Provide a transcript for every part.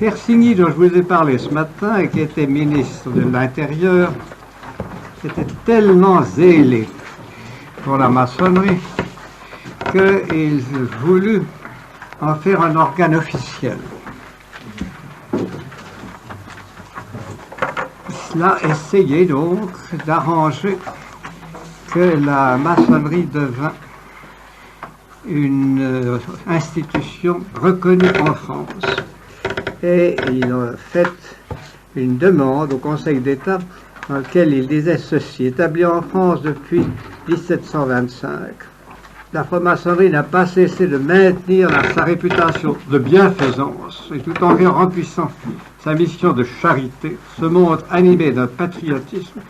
Fersigny, dont je vous ai parlé ce matin, et qui était ministre de l'Intérieur, était tellement zélé pour la maçonnerie qu'il voulut en faire un organe officiel. Cela essayait donc d'arranger que la maçonnerie devint une institution reconnue en France. Et il a fait une demande au Conseil d'État dans laquelle il disait ceci: établi en France depuis 1725, la franc-maçonnerie n'a pas cessé de maintenir sa réputation de bienfaisance et tout en remplissant sa mission de charité, se montre animée d'un patriotisme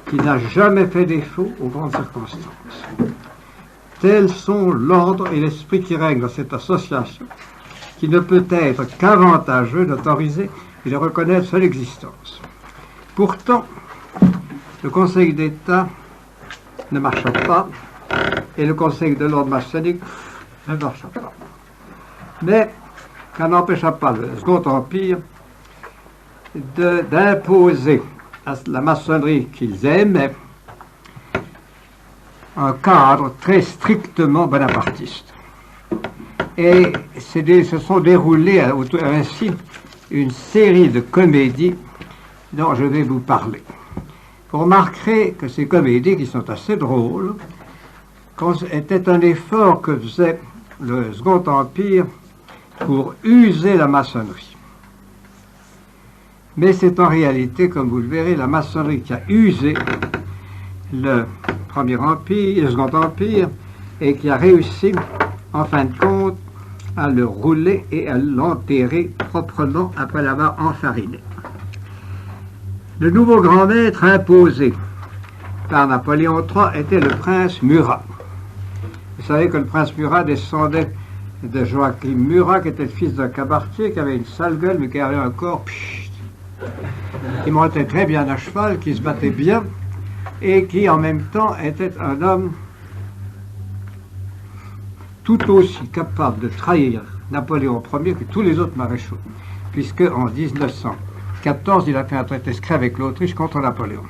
qui n'a jamais fait défaut aux grandes circonstances. Tels sont l'ordre et l'esprit qui règnent dans cette association, qui ne peut être qu'avantageux d'autoriser et de reconnaître son existence. Pourtant, le Conseil d'État ne marcha pas, et le Conseil de l'ordre maçonnique ne marcha pas. Mais ça n'empêcha pas le Second Empire d'imposer à la maçonnerie qu'ils aimaient un cadre très strictement bonapartiste. Et se sont déroulées ainsi une série de comédies dont je vais vous parler. Vous remarquerez que ces comédies, qui sont assez drôles, étaient un effort que faisait le Second Empire pour user la maçonnerie. Mais c'est en réalité, comme vous le verrez, la maçonnerie qui a usé le Premier Empire, le Second Empire, et qui a réussi, en fin de compte, à le rouler et à l'enterrer proprement après l'avoir enfariné. Le nouveau grand maître imposé par Napoléon III était le prince Murat. Vous savez que le prince Murat descendait de Joachim Murat, qui était le fils d'un cabaretier, qui avait une sale gueule, mais qui avait un corps qui montait très bien à cheval, qui se battait bien, et qui en même temps était un homme tout aussi capable de trahir Napoléon Ier que tous les autres maréchaux, puisque en 1914 il a fait un traité secret avec l'Autriche contre Napoléon.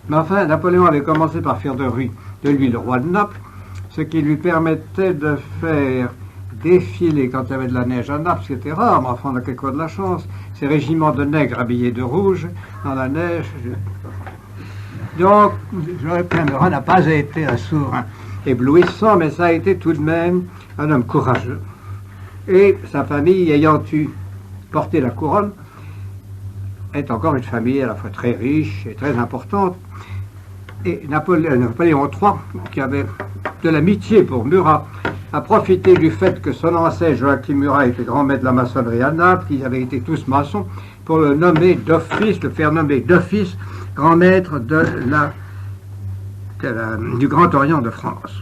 Mais enfin, Napoléon avait commencé par faire de lui le roi de Naples, ce qui lui permettait de faire défiler, quand il y avait de la neige à Naples, c'était rare, mais enfin on a quelquefois de la chance, ces régiments de nègres habillés de rouge dans la neige. Donc, Joachim Murat n'a pas été un souverain éblouissant, mais ça a été tout de même un homme courageux. Et sa famille, ayant porté la couronne, est encore une famille à la fois très riche et très importante. Et Napoléon III, qui avait de l'amitié pour Murat, a profité du fait que son ancêtre Joachim Murat était grand maître de la maçonnerie à Naples, qu'ils avaient été tous maçons, pour le nommer d'office, le faire nommer d'office grand maître du Grand Orient de France.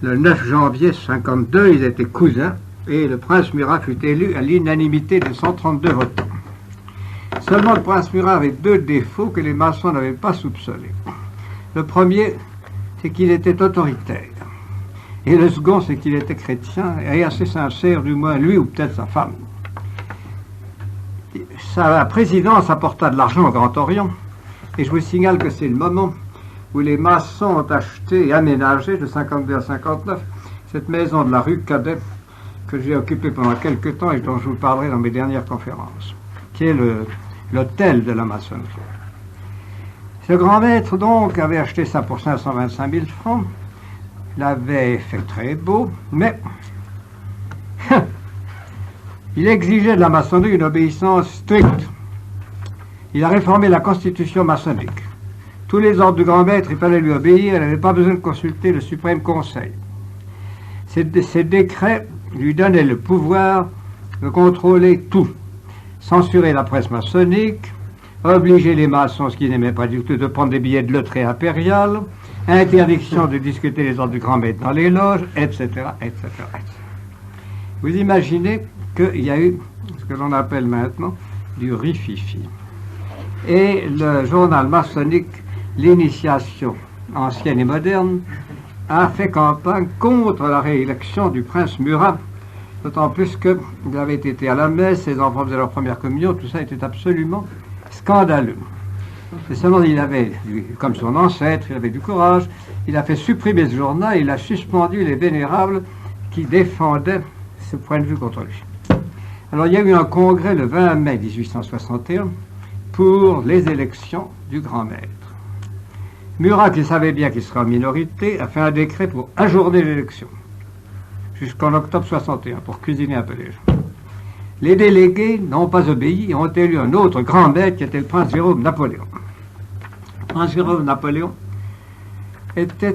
Le 9 janvier 1952, ils étaient cousins, et le prince Murat fut élu à l'unanimité de 132 votants. Seulement, le prince Murat avait deux défauts que les maçons n'avaient pas soupçonnés. Le premier, c'est qu'il était autoritaire. Et le second, c'est qu'il était chrétien, et assez sincère, du moins lui ou peut-être sa femme. Sa présidence apporta de l'argent au Grand Orient, et je vous signale que c'est le moment où les maçons ont acheté et aménagé, de 52 à 59, cette maison de la rue Cadet, que j'ai occupée pendant quelques temps et dont je vous parlerai dans mes dernières conférences, qui est l'hôtel de la maçonnerie. Ce grand maître, donc, avait acheté ça pour 525 000 francs, l'avait fait très beau, mais il exigeait de la maçonnerie une obéissance stricte. Il a réformé la constitution maçonnique. Tous les ordres du grand maître, il fallait lui obéir, il n'avait pas besoin de consulter le suprême conseil. Ces décrets lui donnaient le pouvoir de contrôler tout, censurer la presse maçonnique, obliger les maçons, ce qu'ils n'aimaient pas du tout, de prendre des billets de loterie impériale, interdiction de discuter les ordres du grand maître dans les loges, etc., etc., etc. Vous imaginez qu'il y a eu ce que l'on appelle maintenant du rififi. Et le journal maçonnique, l'Initiation ancienne et moderne, a fait campagne contre la réélection du prince Murat d'autant plus qu'il avait été à la messe, ses enfants faisaient leur première communion, tout ça était absolument scandaleux. Et seulement il avait, comme son ancêtre, il avait du courage, il a fait supprimer ce journal, il a suspendu les vénérables qui défendaient ce point de vue contre lui. Alors il y a eu un congrès le 20 mai 1861 pour les élections du grand maître. Murat, qui savait bien qu'il serait en minorité, a fait un décret pour ajourner l'élection jusqu'en octobre 61 pour cuisiner un peu les gens. Les délégués n'ont pas obéi et ont élu un autre grand maître qui était le prince Jérôme Napoléon. Le prince Jérôme Napoléon était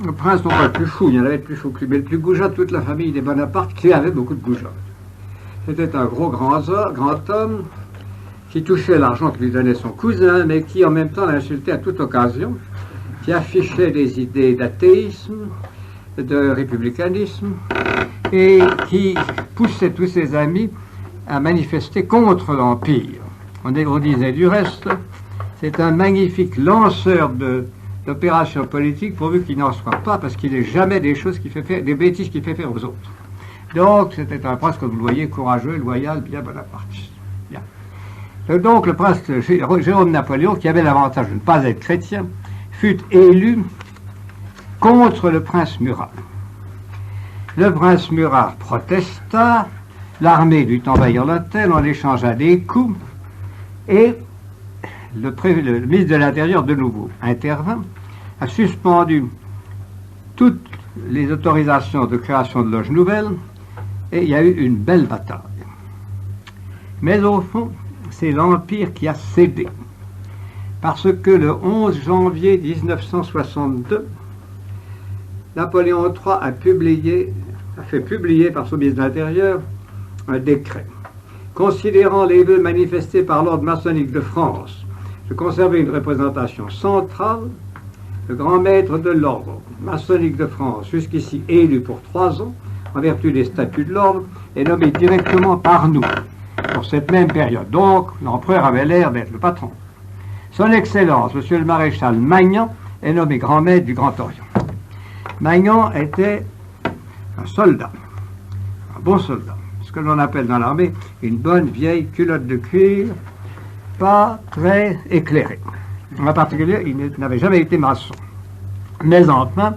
le prince non pas le plus fou, il y en avait le plus fou que lui, mais le plus goujat de toute la famille des Bonaparte qui avait beaucoup de goujats. C'était un gros grand homme qui touchait l'argent que lui donnait son cousin, mais qui en même temps l'insultait à toute occasion, qui affichait des idées d'athéisme, de républicanisme, et qui poussait tous ses amis à manifester contre l'Empire. On disait du reste, c'est un magnifique lanceur d'opérations politiques, pourvu qu'il n'en soit pas, parce qu'il n'est jamais des bêtises qu'il fait faire aux autres. Donc, c'était un prince, comme vous le voyez, courageux, loyal, bien bonapartiste. Bien. Donc, le prince Jérôme Napoléon, qui avait l'avantage de ne pas être chrétien, fut élu contre le prince Murat. Le prince Murat protesta, l'armée dut envahir l'hôtel, on échangea des coups, et le ministre de l'Intérieur, de nouveau, intervint, a suspendu toutes les autorisations de création de loges nouvelles, et il y a eu une belle bataille. Mais au fond, c'est l'Empire qui a cédé, parce que le 11 janvier 1962, Napoléon III a fait publier par son ministre de l'Intérieur un décret considérant les vœux manifestés par l'ordre maçonnique de France de conserver une représentation centrale. Le grand maître de l'ordre maçonnique de France, jusqu'ici élu pour 3 ans, en vertu des statuts de l'ordre, est nommé directement par nous pour cette même période. Donc, l'empereur avait l'air d'être le patron. Son Excellence, Monsieur le maréchal Magnan, est nommé grand maître du Grand Orient. Magnan était un soldat, un bon soldat, ce que l'on appelle dans l'armée une bonne vieille culotte de cuir, pas très éclairée. En particulier, il n'avait jamais été maçon. Mais enfin,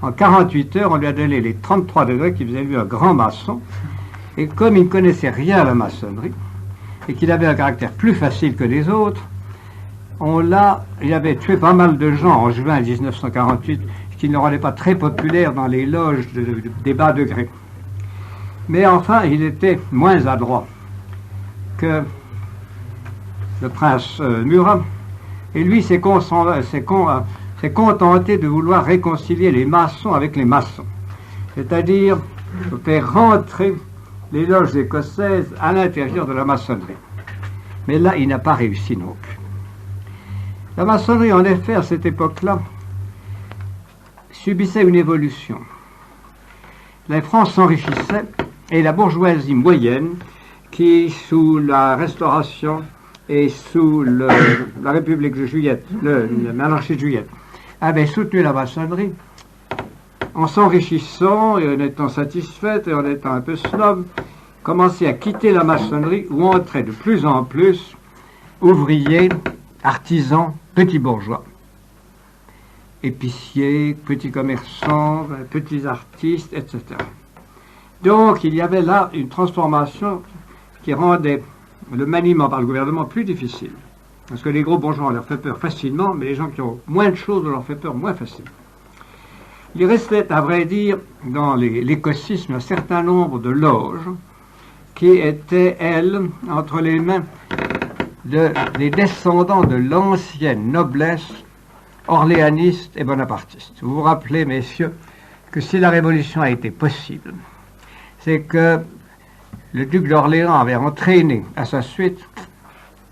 en 48 heures, on lui a donné les 33 degrés qui faisaient lui un grand maçon. Et comme il ne connaissait rien à la maçonnerie, et qu'il avait un caractère plus facile que les autres, il avait tué pas mal de gens en juin 1948, ce qui ne le rendait pas très populaire dans les loges des bas degrés. Mais enfin, il était moins adroit que le prince Murat, et lui s'est contenté de vouloir réconcilier les maçons avec les maçons, c'est-à-dire faire rentrer les loges écossaises à l'intérieur de la maçonnerie. Mais là, il n'a pas réussi non plus. La maçonnerie, en effet, à cette époque-là, subissait une évolution. La France s'enrichissait, et la bourgeoisie moyenne, qui, sous la Restauration et sous la République de Juillet, la monarchie de Juillet, avait soutenu la maçonnerie, en s'enrichissant et en étant satisfaite et en étant un peu snob, commençait à quitter la maçonnerie où entraient de plus en plus ouvriers, artisans, petits bourgeois, épiciers, petits commerçants, petits artistes, etc. Donc il y avait là une transformation qui rendait le maniement par le gouvernement plus difficile. Parce que les gros bourgeois, on leur fait peur facilement, mais les gens qui ont moins de choses, on leur fait peur moins facilement. Il restait, à vrai dire, dans l'écossisme, un certain nombre de loges qui étaient, elles, entre les mains des descendants de l'ancienne noblesse orléaniste et bonapartiste. Vous vous rappelez, messieurs, que si la Révolution a été possible, c'est que le duc d'Orléans avait entraîné à sa suite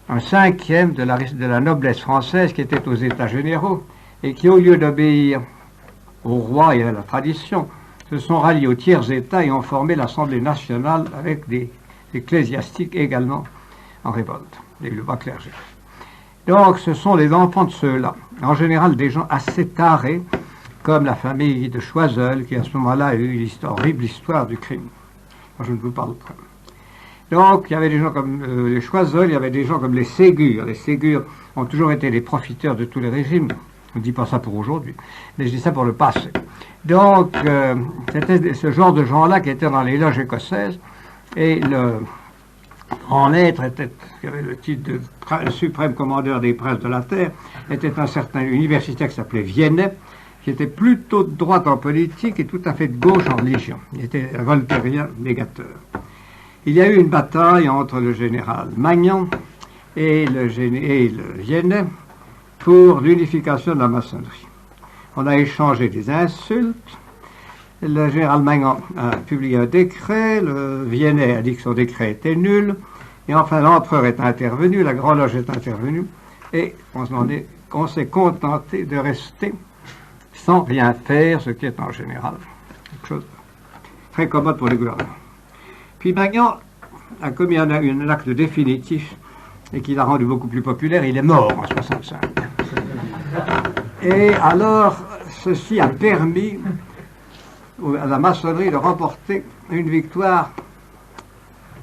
un 5e de la noblesse française qui était aux États généraux et qui, au lieu d'obéir au roi et à la tradition, se sont ralliés aux tiers États et ont formé l'Assemblée nationale avec des ecclésiastiques également en révolte, et le bas clergé. Donc ce sont les enfants de ceux-là, en général des gens assez tarés, comme la famille de Choiseul, qui à ce moment-là a eu l'horrible histoire du crime. je ne vous parle pas. Donc, il y avait des gens comme les Choiseul, il y avait des gens comme les Ségur. Les Ségur ont toujours été les profiteurs de tous les régimes. Je ne dis pas ça pour aujourd'hui, mais je dis ça pour le passé. Donc, c'était ce genre de gens-là qui étaient dans les loges écossaises, et le grand maître qui avait le titre de suprême commandeur des princes de la terre, était un certain universitaire qui s'appelait Viennet, qui était plutôt de droite en politique et tout à fait de gauche en religion. Il était un voltairien négateur. Il y a eu une bataille entre le général Magnan et le Viennet pour l'unification de la maçonnerie. On a échangé des insultes. Le général Magnan a publié un décret, le Viennet a dit que son décret était nul, et enfin l'empereur est intervenu, la Grande Loge est intervenue, et on s'est contenté de rester sans rien faire, ce qui est en général quelque chose de très commode pour les gouvernements. Puis Magnan a commis un acte définitif et qui l'a rendu beaucoup plus populaire. Il est mort en 65. Et alors, ceci a permis à la maçonnerie de remporter une victoire.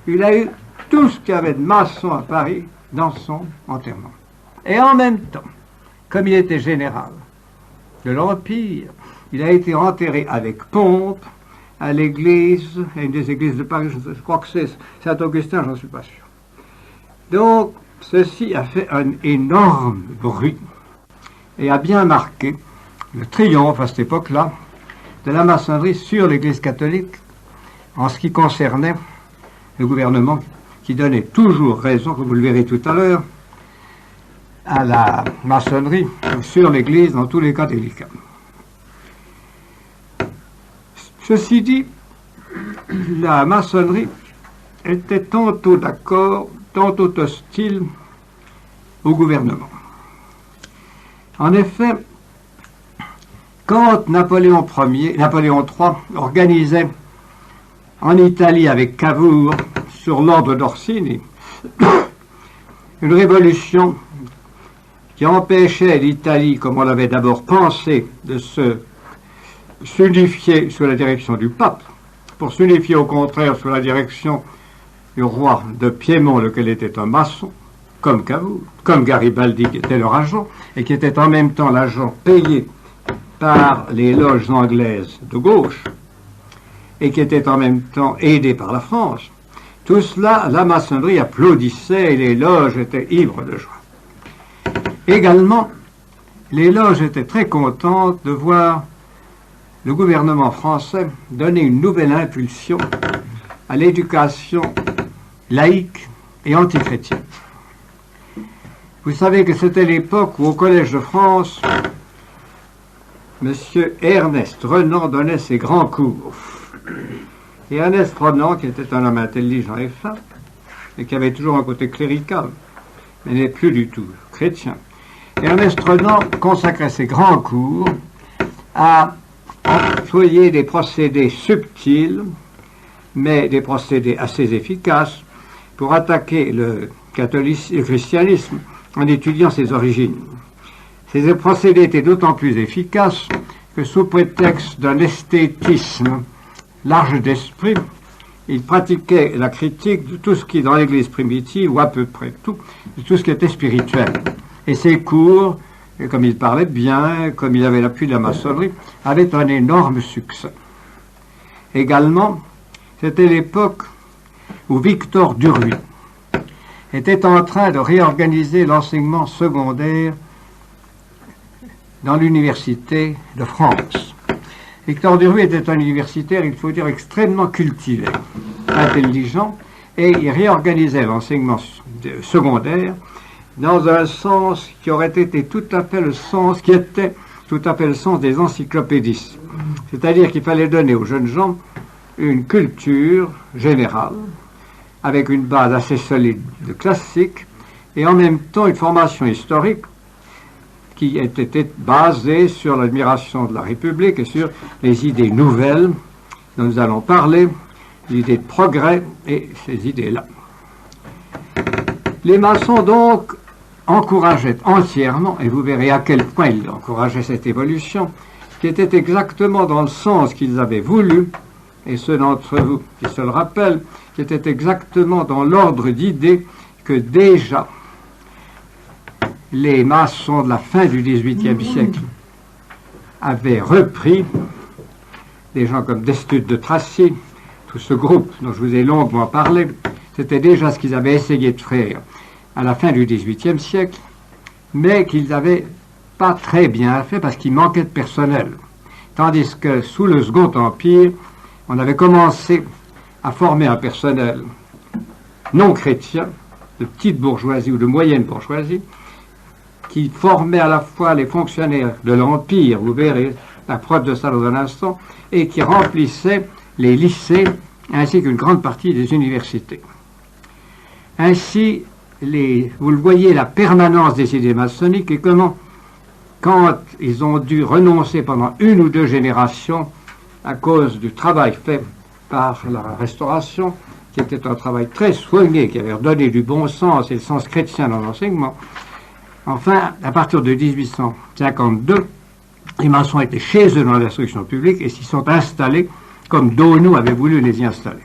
Il a eu tout ce qu'il y avait de maçon à Paris dans son enterrement. Et en même temps, comme il était général de l'Empire, il a été enterré avec pompe à l'église, à une des églises de Paris, je crois que c'est Saint-Augustin, j'en suis pas sûr. Donc, ceci a fait un énorme bruit et a bien marqué le triomphe à cette époque-là de la maçonnerie sur l'Église catholique en ce qui concernait le gouvernement qui donnait toujours raison, comme vous le verrez tout à l'heure, à la maçonnerie sur l'Église dans tous les cas délicats. Ceci dit, la maçonnerie était tantôt d'accord, tantôt hostile au gouvernement. En effet, quand Napoléon III organisait en Italie avec Cavour, sur l'ordre d'Orsini, une révolution qui empêchait l'Italie, comme on l'avait d'abord pensé, de s'unifier sous la direction du pape, pour s'unifier au contraire sous la direction du roi de Piémont, lequel était un maçon, comme Cavour, comme Garibaldi, qui était leur agent, et qui était en même temps l'agent payé par les loges anglaises de gauche, et qui était en même temps aidé par la France. Tout cela, la maçonnerie applaudissait et les loges étaient ivres de joie. Également, les loges étaient très contentes de voir le gouvernement français donner une nouvelle impulsion à l'éducation laïque et antichrétienne. Vous savez que c'était l'époque où, au Collège de France, M. Ernest Renan donnait ses grands cours. Et Ernest Renan, qui était un homme intelligent et fin, et qui avait toujours un côté clérical, mais n'est plus du tout chrétien, Ernest Renan consacrait ses grands cours à employer des procédés subtils, mais des procédés assez efficaces, pour attaquer le christianisme en étudiant ses origines. Ces procédés étaient d'autant plus efficaces que sous prétexte d'un esthétisme large d'esprit, il pratiquait la critique de tout ce qui, dans l'Église primitive, ou à peu près tout, de tout ce qui était spirituel. Et ses cours, comme il parlait bien, comme il avait l'appui de la maçonnerie, avaient un énorme succès. Également, c'était l'époque où Victor Duruy était en train de réorganiser l'enseignement secondaire dans l'université de France. Victor Duruy était un universitaire, il faut dire, extrêmement cultivé, intelligent, et il réorganisait l'enseignement secondaire dans un sens qui aurait été tout à fait le sens, qui était tout à fait le sens des encyclopédistes. C'est-à-dire qu'il fallait donner aux jeunes gens une culture générale, avec une base assez solide de classique, et en même temps une formation historique qui était basée sur l'admiration de la République et sur les idées nouvelles dont nous allons parler, l'idée de progrès et ces idées-là. Les maçons donc encourageaient entièrement, et vous verrez à quel point ils encourageaient cette évolution, qui était exactement dans le sens qu'ils avaient voulu et ceux d'entre vous qui se le rappellent, qui étaient exactement dans l'ordre d'idées que déjà les maçons de la fin du XVIIIe siècle avaient repris, des gens comme Destutt de Tracy, tout ce groupe dont je vous ai longuement parlé, c'était déjà ce qu'ils avaient essayé de faire à la fin du XVIIIe siècle, mais qu'ils n'avaient pas très bien fait parce qu'il manquait de personnel. Tandis que sous le Second Empire, on avait commencé à former un personnel non chrétien, de petite bourgeoisie ou de moyenne bourgeoisie, qui formait à la fois les fonctionnaires de l'Empire, vous verrez la preuve de ça dans un instant, et qui remplissait les lycées ainsi qu'une grande partie des universités. Ainsi, vous le voyez, la permanence des idées maçonniques et comment, quand ils ont dû renoncer pendant une ou deux générations à cause du travail fait par la Restauration, qui était un travail très soigné, qui avait redonné du bon sens et le sens chrétien dans l'enseignement. Enfin, à partir de 1852, les maçons étaient chez eux dans l'instruction publique et s'y sont installés comme Donou avait voulu les y installer.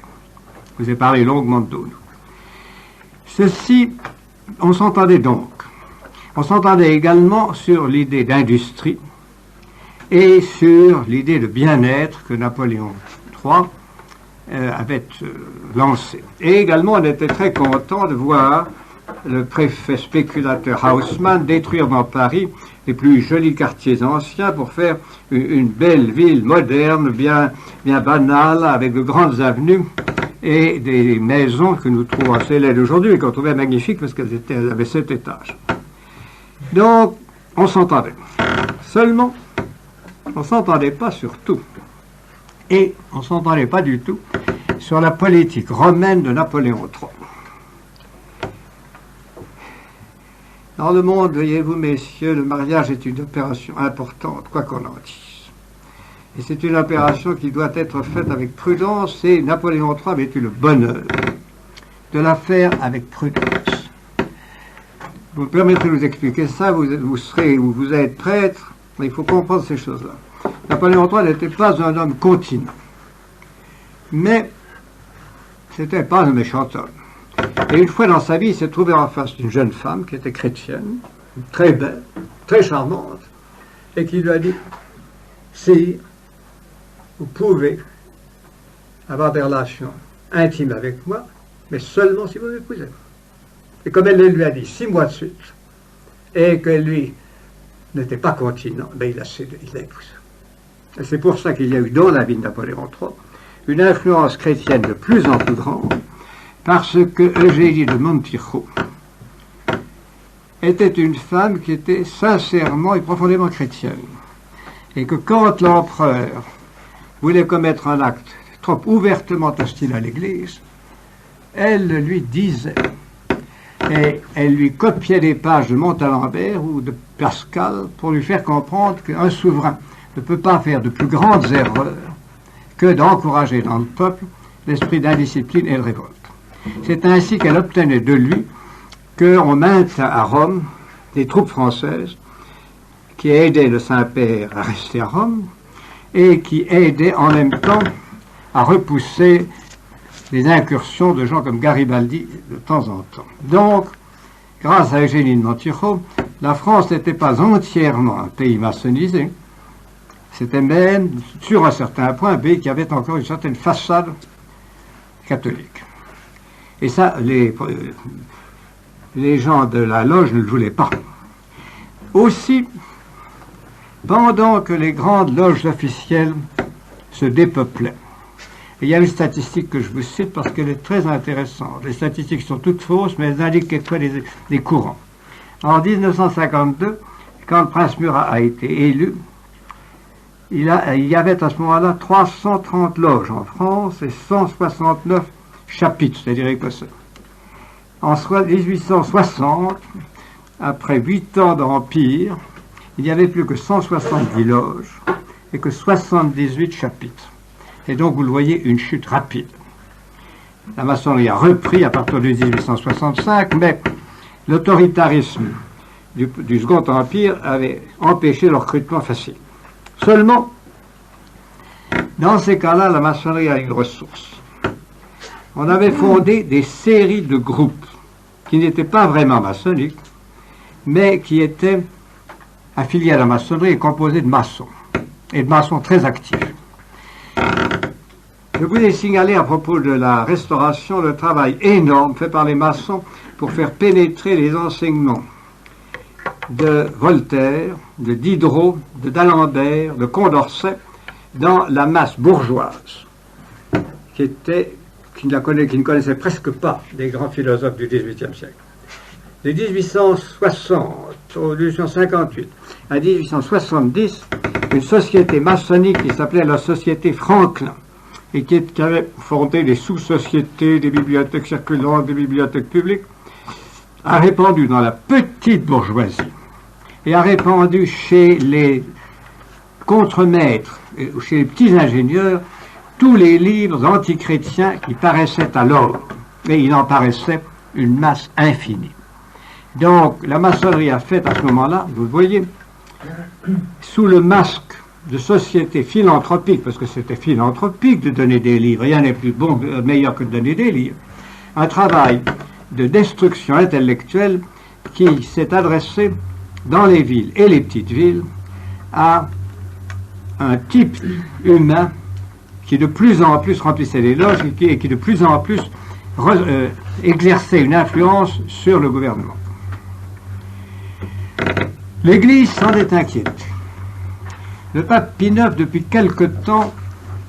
Je vous ai parlé longuement de Donou. Ceci, on s'entendait donc. On s'entendait également sur l'idée d'industrie et sur l'idée de bien-être que Napoléon III avait lancée. Et également, on était très content de voir le préfet spéculateur Haussmann détruire dans Paris les plus jolis quartiers anciens pour faire une belle ville moderne, bien banale, avec de grandes avenues et des maisons que nous trouvons assez laides aujourd'hui et qu'on trouvait magnifiques parce qu'elles avaient 7 étages. Donc, on s'entendait. Seulement, on ne s'entendait pas sur tout. Et on ne s'entendait pas du tout sur la politique romaine de Napoléon III. Dans le monde, voyez-vous, messieurs, le mariage est une opération importante, quoi qu'on en dise. Et c'est une opération qui doit être faite avec prudence, et Napoléon III avait eu le bonheur de la faire avec prudence. Vous me permettrez de vous expliquer ça, vous êtes prêtre, mais il faut comprendre ces choses-là. Napoléon III n'était pas un homme continent, mais c'était pas un méchant homme. Et une fois dans sa vie, il s'est trouvé en face d'une jeune femme qui était chrétienne, très belle, très charmante, et qui lui a dit « Si vous pouvez avoir des relations intimes avec moi, mais seulement si vous m'épousez. » Et comme elle le lui a dit 6 mois de suite, et que lui n'était pas continent, ben il l'a cédé, il l'a épousé. Et c'est pour ça qu'il y a eu dans la vie de Napoléon III une influence chrétienne de plus en plus grande, parce que Eugénie de Montijo était une femme qui était sincèrement et profondément chrétienne. Et que quand l'empereur voulait commettre un acte trop ouvertement hostile à l'Église, elle le lui disait. Et elle lui copiait des pages de Montalembert ou de Pascal pour lui faire comprendre qu'un souverain ne peut pas faire de plus grandes erreurs que d'encourager dans le peuple l'esprit d'indiscipline et de révolte. C'est ainsi qu'elle obtenait de lui qu'on maintint à Rome des troupes françaises qui aidaient le Saint-Père à rester à Rome et qui aidaient en même temps à repousser les incursions de gens comme Garibaldi de temps en temps. Donc, grâce à Eugénie de Montijo, la France n'était pas entièrement un pays maçonnisé, c'était même, sur un certain point, un pays qui avait encore une certaine façade catholique. Et ça, les gens de la loge ne le voulaient pas. Aussi, pendant que les grandes loges officielles se dépeuplaient, et il y a une statistique que je vous cite parce qu'elle est très intéressante. Les statistiques sont toutes fausses, mais elles indiquent quelquefois des courants. En 1952, quand le prince Murat a été élu, il y avait à ce moment-là 330 loges en France et 169 chapitres, c'est-à-dire écossais. En 1860, après 8 ans d'empire, il n'y avait plus que 170 loges et que 78 chapitres. Et donc, vous le voyez, une chute rapide. La maçonnerie a repris à partir de 1865, mais l'autoritarisme du Second Empire avait empêché le recrutement facile. Seulement, Dans ces cas-là, la maçonnerie a une ressource. On avait fondé des séries de groupes qui n'étaient pas vraiment maçonniques, mais qui étaient affiliés à la maçonnerie et composés de maçons, et de maçons très actifs. Je voulais signaler à propos de la restauration le travail énorme fait par les maçons pour faire pénétrer les enseignements de Voltaire, de Diderot, de d'Alembert, de Condorcet dans la masse bourgeoise qui ne connaissait presque pas les grands philosophes du XVIIIe siècle. De 1860 au 1858 à 1870, une société maçonnique qui s'appelait la Société Franklin et qui avait fondé des sous-sociétés, des bibliothèques circulantes, des bibliothèques publiques, a répandu dans la petite bourgeoisie et a répandu chez les contremaîtres ou chez les petits ingénieurs tous les livres antichrétiens qui paraissaient alors, et il en paraissait une masse infinie. Donc la maçonnerie a fait à ce moment-là, vous le voyez, sous le masque de société philanthropique, parce que c'était philanthropique de donner des livres, rien n'est plus bon, meilleur que de donner des livres, un travail de destruction intellectuelle qui s'est adressé dans les villes et les petites villes à un type humain qui de plus en plus remplissait les loges et qui de plus en plus exerçait une influence sur le gouvernement. L'Église s'en est inquiétée. Le pape Pie IX, depuis quelque temps,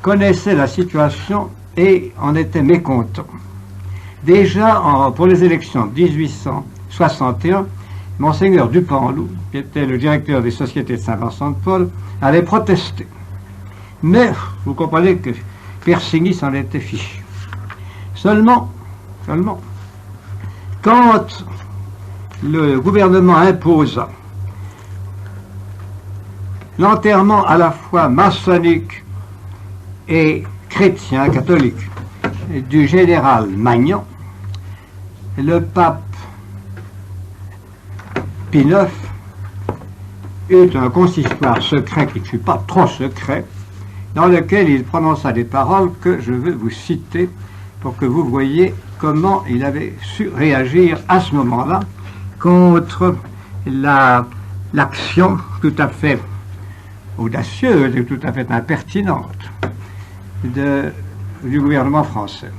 connaissait la situation et en était mécontent. Déjà, pour les élections de 1861, Monseigneur Dupanloup, qui était le directeur des sociétés de Saint-Vincent-de-Paul, avait protesté. Mais vous comprenez que Persigny s'en était fichu. Seulement, quand le gouvernement imposa l'enterrement à la fois maçonnique et chrétien, catholique, du général Magnan, le pape Pie IX eut un consistoire secret qui ne fut pas trop secret, dans lequel il prononça des paroles que je veux vous citer pour que vous voyiez comment il avait su réagir à ce moment-là contre l'action tout à fait audacieuse et tout à fait impertinente du gouvernement français.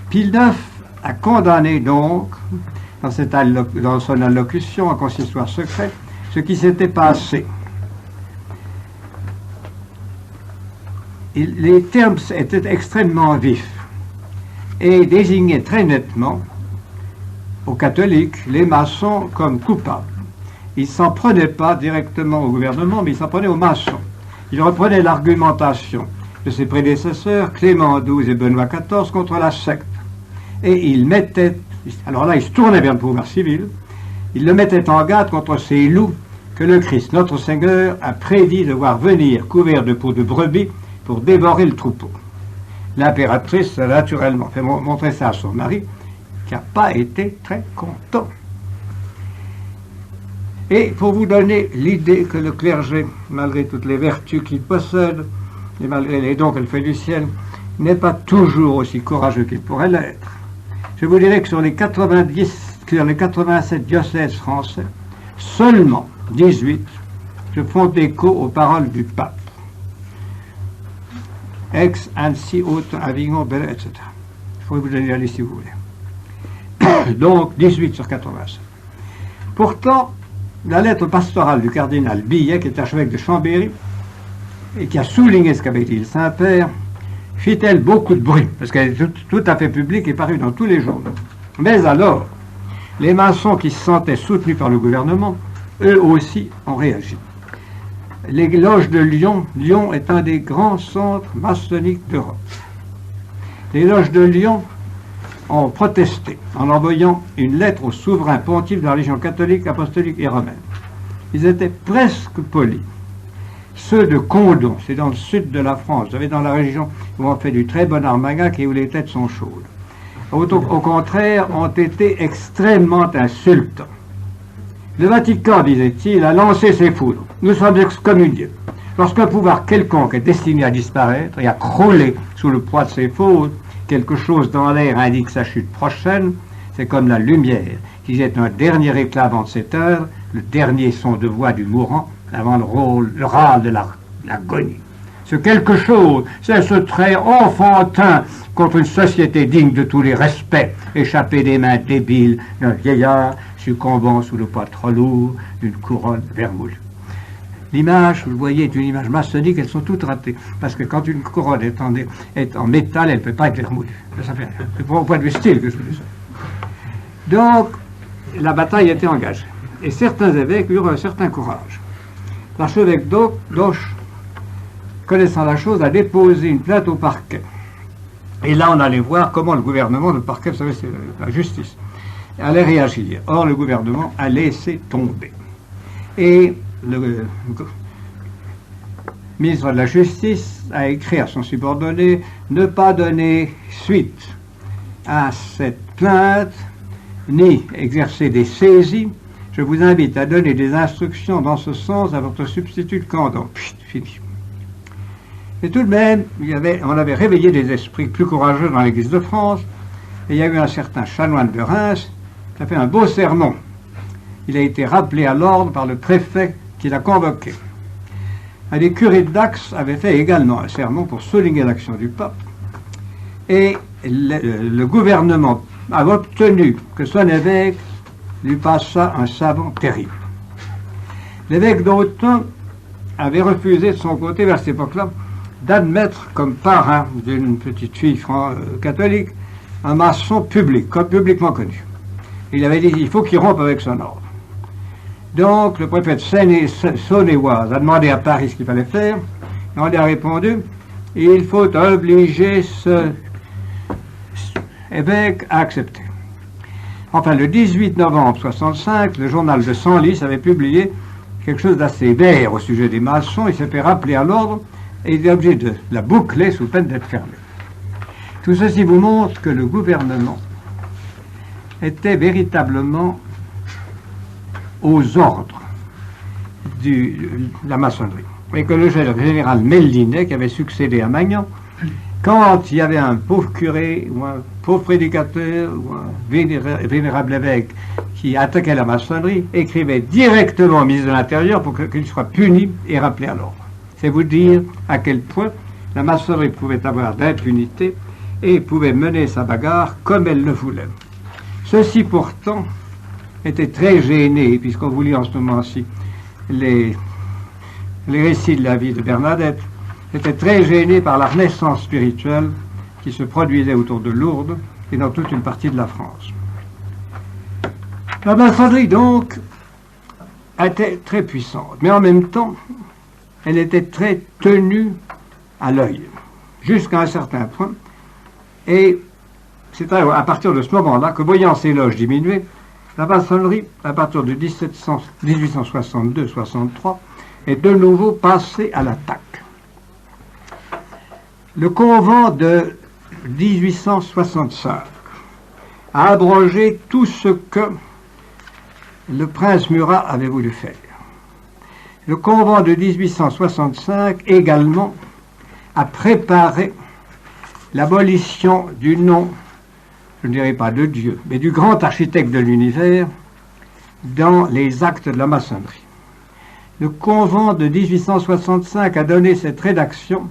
Pie IX a condamné donc, dans son allocution en consistoire secret, ce qui s'était passé. Les termes étaient extrêmement vifs et désignaient très nettement aux catholiques les maçons comme coupables. Il ne s'en prenait pas directement au gouvernement, mais il s'en prenait aux maçons. Il reprenait l'argumentation de ses prédécesseurs, Clément XII et Benoît XIV, contre la secte. Et il mettait, alors là il se tournait vers le pouvoir civil, il le mettait en garde contre ces loups que le Christ, notre Seigneur, a prédit de voir venir couverts de peau de brebis pour dévorer le troupeau. L'impératrice a naturellement fait montrer ça à son mari, qui n'a pas été très content. Et pour vous donner l'idée que le clergé, malgré toutes les vertus qu'il possède, et malgré les dons qu'il fait du ciel, n'est pas toujours aussi courageux qu'il pourrait l'être, je vous dirais que sur les 87 diocèses français, seulement 18 se font écho aux paroles du pape. Aix, Annecy, Autun, Avignon, Belley, etc. Je pourrais vous donner la liste si vous voulez. Donc 18 sur 87. Pourtant, la lettre pastorale du cardinal Billet, qui est archevêque de Chambéry, et qui a souligné ce qu'avait dit le Saint-Père, fit-elle beaucoup de bruit, parce qu'elle est tout à fait publique et parue dans tous les journaux. Mais alors, les maçons qui se sentaient soutenus par le gouvernement, eux aussi ont réagi. Les loges de Lyon, Lyon est un des grands centres maçonniques d'Europe. Les loges de Lyon ont protesté en envoyant une lettre au souverain pontife de la religion catholique, apostolique et romaine. Ils étaient presque polis. Ceux de Condom, c'est dans le sud de la France, vous savez, dans la région où on fait du très bon armagnac et où les têtes sont chaudes. Au contraire, ont été extrêmement insultants. Le Vatican, disait-il, a lancé ses foudres. Nous sommes excommuniés. Lorsqu'un pouvoir quelconque est destiné à disparaître et à crouler sous le poids de ses fautes, quelque chose dans l'air indique sa chute prochaine. C'est comme la lumière qui jette un dernier éclat avant de s'éteindre, le dernier son de voix du mourant avant le râle de l'agonie. Ce quelque chose, c'est ce trait enfantin contre une société digne de tous les respects, échappé des mains débiles d'un vieillard succombant sous le poids trop lourd d'une couronne vermoulue. L'image, vous le voyez, est une image maçonnique, elles sont toutes ratées. Parce que quand une couronne est en métal, elle ne peut pas être vermoulue. Ça fait rien. C'est au point de vue style que je vous dis ça. Donc, la bataille était engagée. Et certains évêques eurent un certain courage. L'archevêque d'Auch, connaissant la chose, a déposé une plainte au parquet. Et là, on allait voir comment le gouvernement, le parquet, vous savez, c'est la justice, allait réagir. Or, le gouvernement a laissé tomber. Et le ministre de la Justice a écrit à son subordonné ne pas donner suite à cette plainte, ni exercer des saisies. Je vous invite à donner des instructions dans ce sens à votre substitut de Candon. Pfft, fini. Et tout de même, on avait réveillé des esprits plus courageux dans l'Église de France, et il y a eu un certain chanoine de Reims qui a fait un beau sermon. Il a été rappelé à l'ordre par le préfet qui l'a convoqué. Les curés de Dax avaient fait également un sermon pour souligner l'action du pape, et le gouvernement a obtenu que son évêque lui passa un savon terrible. L'évêque d'Autun avait refusé de son côté, vers cette époque-là, d'admettre comme parrain d'une petite fille catholique un maçon public, publiquement connu. Il avait dit il faut qu'il rompe avec son ordre. Donc le préfet de Saône-et-Oise a demandé à Paris ce qu'il fallait faire, et on lui a répondu il faut obliger ce évêque à accepter. Enfin, le 18 novembre 1965, le journal de Senlis avait publié quelque chose d'assez vert au sujet des maçons. Il s'est fait rappeler à l'ordre et il est obligé de la boucler sous peine d'être fermé. Tout ceci vous montre que le gouvernement était véritablement aux ordres de la maçonnerie. Et que le général Mellinet, qui avait succédé à Magnan, quand il y avait un pauvre curé ou un pauvre prédicateur ou un vénérable évêque qui attaquait la maçonnerie, écrivait directement au ministre de l'Intérieur pour qu'il soit puni et rappelé à l'ordre. C'est vous dire à quel point la maçonnerie pouvait avoir d'impunité et pouvait mener sa bagarre comme elle le voulait. Ceci pourtant était très gêné, puisqu'on vous lit en ce moment-ci les récits de la vie de Bernadette, était très gêné par la renaissance spirituelle qui se produisait autour de Lourdes et dans toute une partie de la France. La maçonnerie, donc, était très puissante, mais en même temps, elle était très tenue à l'œil, jusqu'à un certain point, et c'est à partir de ce moment-là que, voyant ses loges diminuer, la maçonnerie, à partir de 1862-63, est de nouveau passée à l'attaque. Le convent de 1865 a abrogé tout ce que le prince Murat avait voulu faire. Le convent de 1865 également a préparé l'abolition du nom, je ne dirais pas de Dieu, mais du grand architecte de l'univers dans les actes de la maçonnerie. Le convent de 1865 a donné cette rédaction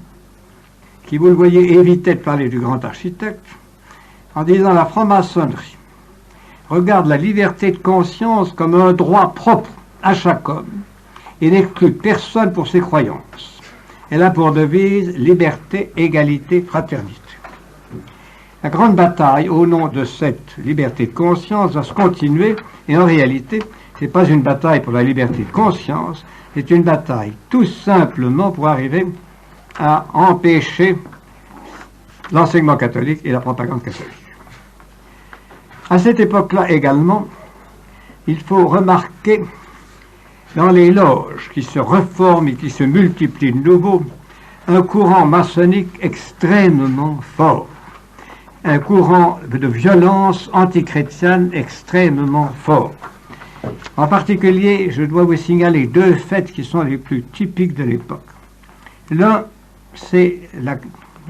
qui, vous le voyez, évitait de parler du grand architecte, en disant la franc-maçonnerie regarde la liberté de conscience comme un droit propre à chaque homme et n'exclut personne pour ses croyances. Elle a pour devise liberté, égalité, fraternité. La grande bataille au nom de cette liberté de conscience va se continuer, et en réalité, ce n'est pas une bataille pour la liberté de conscience, c'est une bataille tout simplement pour arriver à empêcher l'enseignement catholique et la propagande catholique. À cette époque-là également, il faut remarquer dans les loges qui se reforment et qui se multiplient de nouveau, un courant maçonnique extrêmement fort, un courant de violence antichrétienne extrêmement fort. En particulier, je dois vous signaler deux faits qui sont les plus typiques de l'époque. L'un, c'est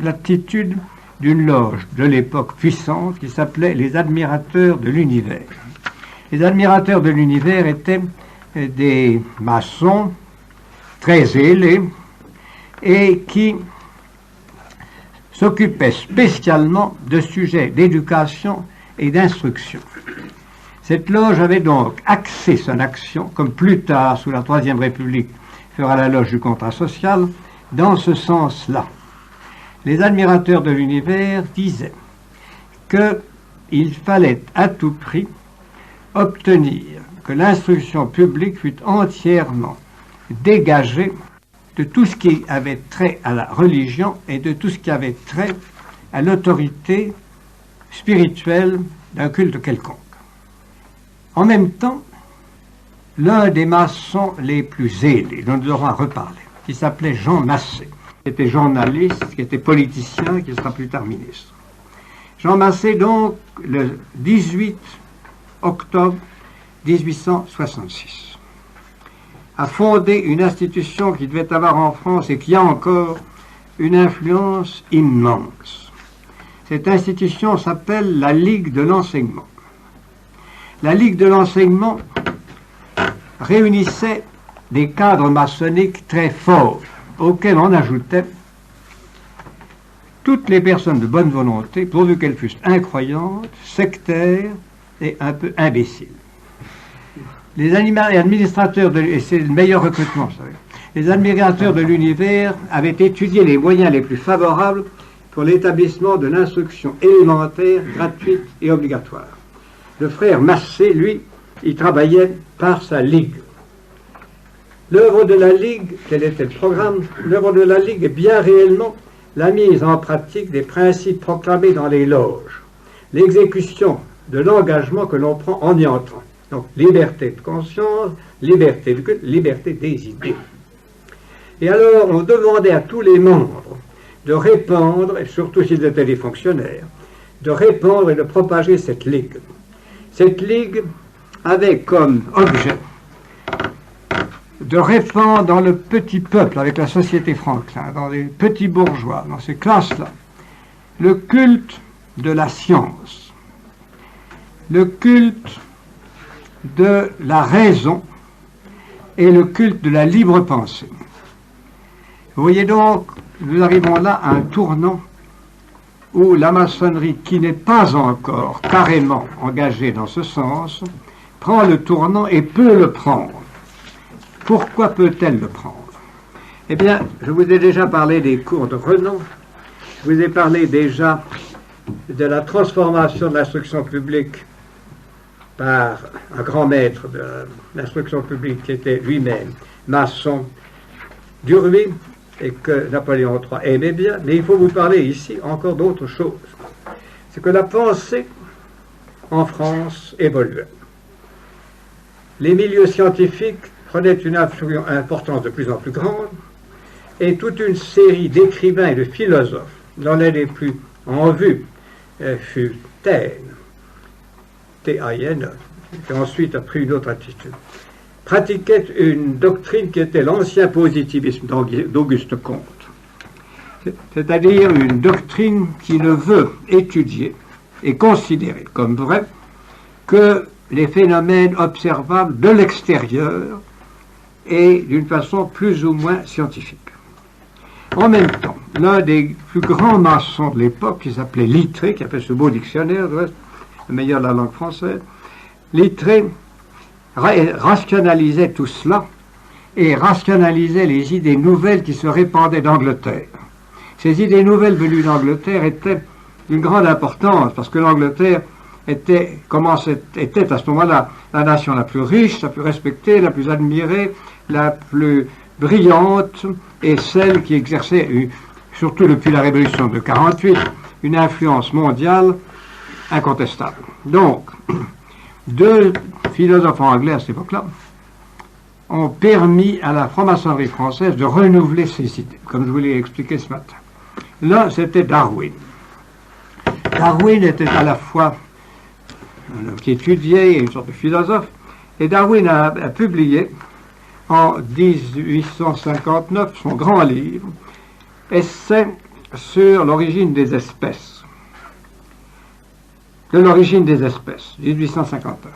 l'attitude d'une loge de l'époque puissante qui s'appelait les admirateurs de l'univers. Les admirateurs de l'univers étaient des maçons très zélés et qui s'occupaient spécialement de sujets d'éducation et d'instruction. Cette loge avait donc axé son action, comme plus tard, sous la Troisième République, fera la loge du contrat social, dans ce sens-là. Les admirateurs de l'univers disaient qu'il fallait à tout prix obtenir que l'instruction publique fût entièrement dégagée de tout ce qui avait trait à la religion et de tout ce qui avait trait à l'autorité spirituelle d'un culte quelconque. En même temps, l'un des maçons les plus zélés, dont nous aurons à reparler, qui s'appelait Jean Massé, qui était journaliste, qui était politicien, qui sera plus tard ministre. Jean Massé, donc, le 18 octobre 1866, a fondé une institution qui devait avoir en France et qui a encore une influence immense. Cette institution s'appelle la Ligue de l'enseignement. La Ligue de l'enseignement réunissait des cadres maçonniques très forts, auxquels on ajoutait toutes les personnes de bonne volonté, pourvu qu'elles fussent incroyantes, sectaires et un peu imbéciles. Les administrateurs, et c'est le meilleur recrutement, vous savez, les administrateurs de l'univers avaient étudié les moyens les plus favorables pour l'établissement de l'instruction élémentaire, gratuite et obligatoire. Le frère Massé, lui, il travaillait par sa Ligue. L'œuvre de la Ligue, quel était le programme? L'œuvre de la Ligue est bien réellement la mise en pratique des principes proclamés dans les loges, l'exécution de l'engagement que l'on prend en y entrant. Donc, liberté de conscience, liberté de culte, liberté des idées. Et alors, on demandait à tous les membres de répandre, et surtout s'ils étaient des fonctionnaires, de répandre et de propager cette Ligue. Cette Ligue avait comme objet de répandre dans le petit peuple, avec la société Franklin, dans les petits bourgeois, dans ces classes-là, le culte de la science, le culte de la raison et le culte de la libre pensée. Vous voyez donc, nous arrivons là à un tournant où la maçonnerie, qui n'est pas encore carrément engagée dans ce sens, prend le tournant et peut le prendre. Pourquoi peut-elle le prendre? Eh bien, je vous ai déjà parlé des cours de Renan, je vous ai parlé déjà de la transformation de l'instruction publique par un grand maître de l'instruction publique qui était lui-même maçon d'Urville et que Napoléon III aimait bien, mais il faut vous parler ici encore d'autre chose. C'est que la pensée en France évoluait. Les milieux scientifiques prenaient une importance de plus en plus grande et toute une série d'écrivains et de philosophes, dont l'un des plus en vue fut Taine, T-A-I-N, qui ensuite a pris une autre attitude, pratiquait une doctrine qui était l'ancien positivisme d'Auguste Comte, c'est-à-dire une doctrine qui ne veut étudier et considérer comme vrai que les phénomènes observables de l'extérieur et d'une façon plus ou moins scientifique. En même temps, l'un des plus grands maçons de l'époque, qui s'appelait Littré, qui a fait ce beau dictionnaire, le meilleur de la langue française, Littré rationalisait tout cela et rationalisait les idées nouvelles qui se répandaient d'Angleterre. Ces idées nouvelles venues d'Angleterre étaient d'une grande importance parce que l'Angleterre était à ce moment-là la nation la plus riche, la plus respectée, la plus admirée, la plus brillante et celle qui exerçait, surtout depuis la Révolution de 1948, une influence mondiale incontestable. Donc, deux philosophes anglais à cette époque-là ont permis à la franc-maçonnerie française de renouveler ses idées, comme je vous l'ai expliqué ce matin. L'un, c'était Darwin. Darwin était à la fois un homme qui étudiait, une sorte de philosophe, et Darwin a publié en 1859 son grand livre Essai sur l'origine des espèces. De l'origine des espèces, 1859.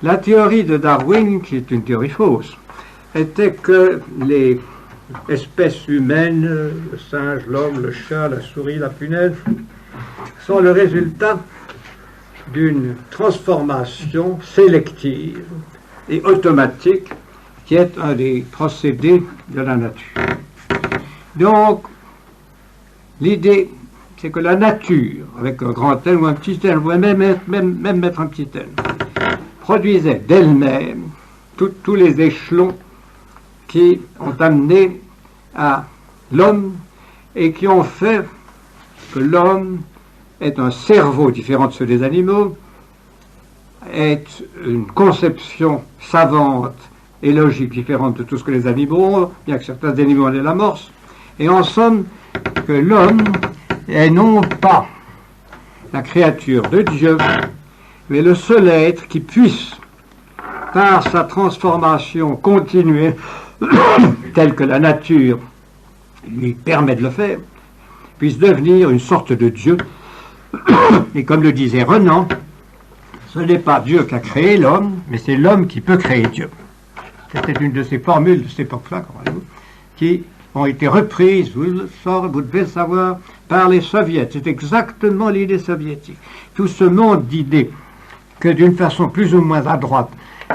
La théorie de Darwin, qui est une théorie fausse, était que les espèces humaines, le singe, l'homme, le chat, la souris, la punaise, sont le résultat d'une transformation sélective et automatique qui est un des procédés de la nature. Donc, l'idée, c'est que la nature, avec un grand N ou un petit N, ou même mettre un petit N, produisait d'elle-même tous les échelons qui ont amené à l'homme et qui ont fait que l'homme est un cerveau différent de ceux des animaux, est une conception savante et logique différente de tout ce que les animaux ont, bien que certains animaux en aient l'amorce, et en somme que l'homme est non pas la créature de Dieu, mais le seul être qui puisse, par sa transformation continuée, telle que la nature lui permet de le faire, puisse devenir une sorte de Dieu. Et comme le disait Renan, ce n'est pas Dieu qui a créé l'homme, mais c'est l'homme qui peut créer Dieu. C'était une de ces formules de cette époque-là, qui ont été reprises, vous devez le savoir, par les soviets. C'est exactement l'idée soviétique. Tout ce monde d'idées que d'une façon plus ou moins à droite,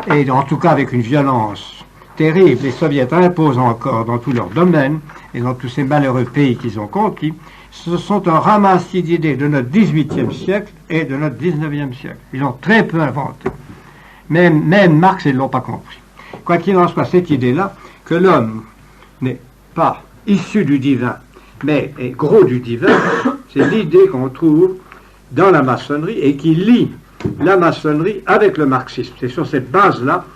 et en tout cas avec une violence terrible, les soviets imposent encore dans tous leurs domaines, et dans tous ces malheureux pays qu'ils ont conquis, ce sont un ramassis d'idées de notre XVIIIe siècle et de notre XIXe siècle. Ils ont très peu inventé. Même Marx, ils ne l'ont pas compris. Quoi qu'il en soit, cette idée-là, que l'homme n'est pas issu du divin, mais est gros du divin, c'est l'idée qu'on trouve dans la maçonnerie et qui lie la maçonnerie avec le marxisme. C'est sur cette base-là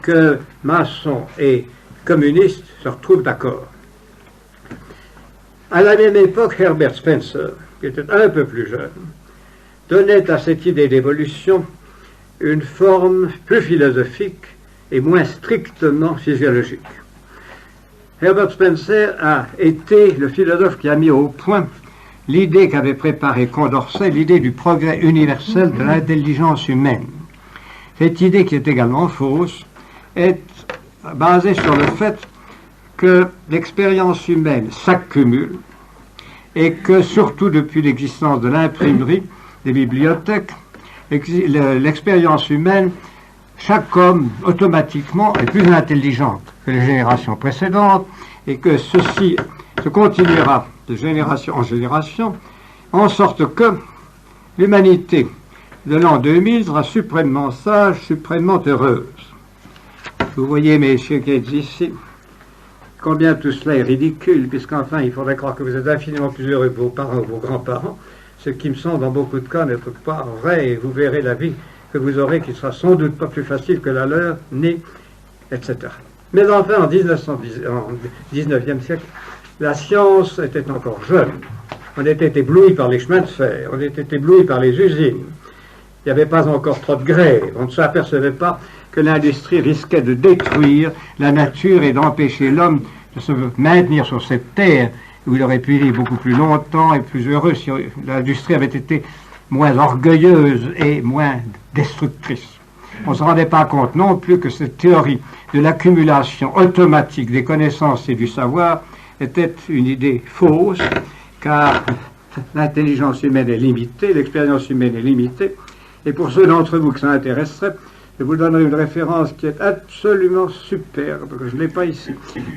que maçons et communistes se retrouvent d'accord. À la même époque, Herbert Spencer, qui était un peu plus jeune, donnait à cette idée d'évolution une forme plus philosophique et moins strictement physiologique. Herbert Spencer a été le philosophe qui a mis au point l'idée qu'avait préparée Condorcet, l'idée du progrès universel de l'intelligence humaine. Cette idée, qui est également fausse, est basée sur le fait que l'expérience humaine s'accumule et que, surtout depuis l'existence de l'imprimerie, des bibliothèques, l'expérience humaine, chaque homme automatiquement est plus intelligente que les générations précédentes et que ceci se continuera de génération en génération, en sorte que l'humanité de l'an 2000 sera suprêmement sage, suprêmement heureuse. Vous voyez, messieurs qui êtes ici, combien tout cela est ridicule, puisqu'enfin, il faudrait croire que vous êtes infiniment plus heureux que vos parents ou vos grands-parents, ce qui me semble dans beaucoup de cas n'être pas vrai, et vous verrez la vie que vous aurez qui sera sans doute pas plus facile que la leur, ni, etc. Mais enfin, en 19e siècle, la science était encore jeune. On était ébloui par les chemins de fer, on était ébloui par les usines. Il n'y avait pas encore trop de grève, on ne s'apercevait pas que l'industrie risquait de détruire la nature et d'empêcher l'homme de se maintenir sur cette terre où il aurait pu vivre beaucoup plus longtemps et plus heureux si l'industrie avait été moins orgueilleuse et moins destructrice. On ne se rendait pas compte non plus que cette théorie de l'accumulation automatique des connaissances et du savoir était une idée fausse, car l'intelligence humaine est limitée, l'expérience humaine est limitée, et pour ceux d'entre vous que ça intéresserait, je vous donnerai une référence qui est absolument superbe, que je ne l'ai pas ici,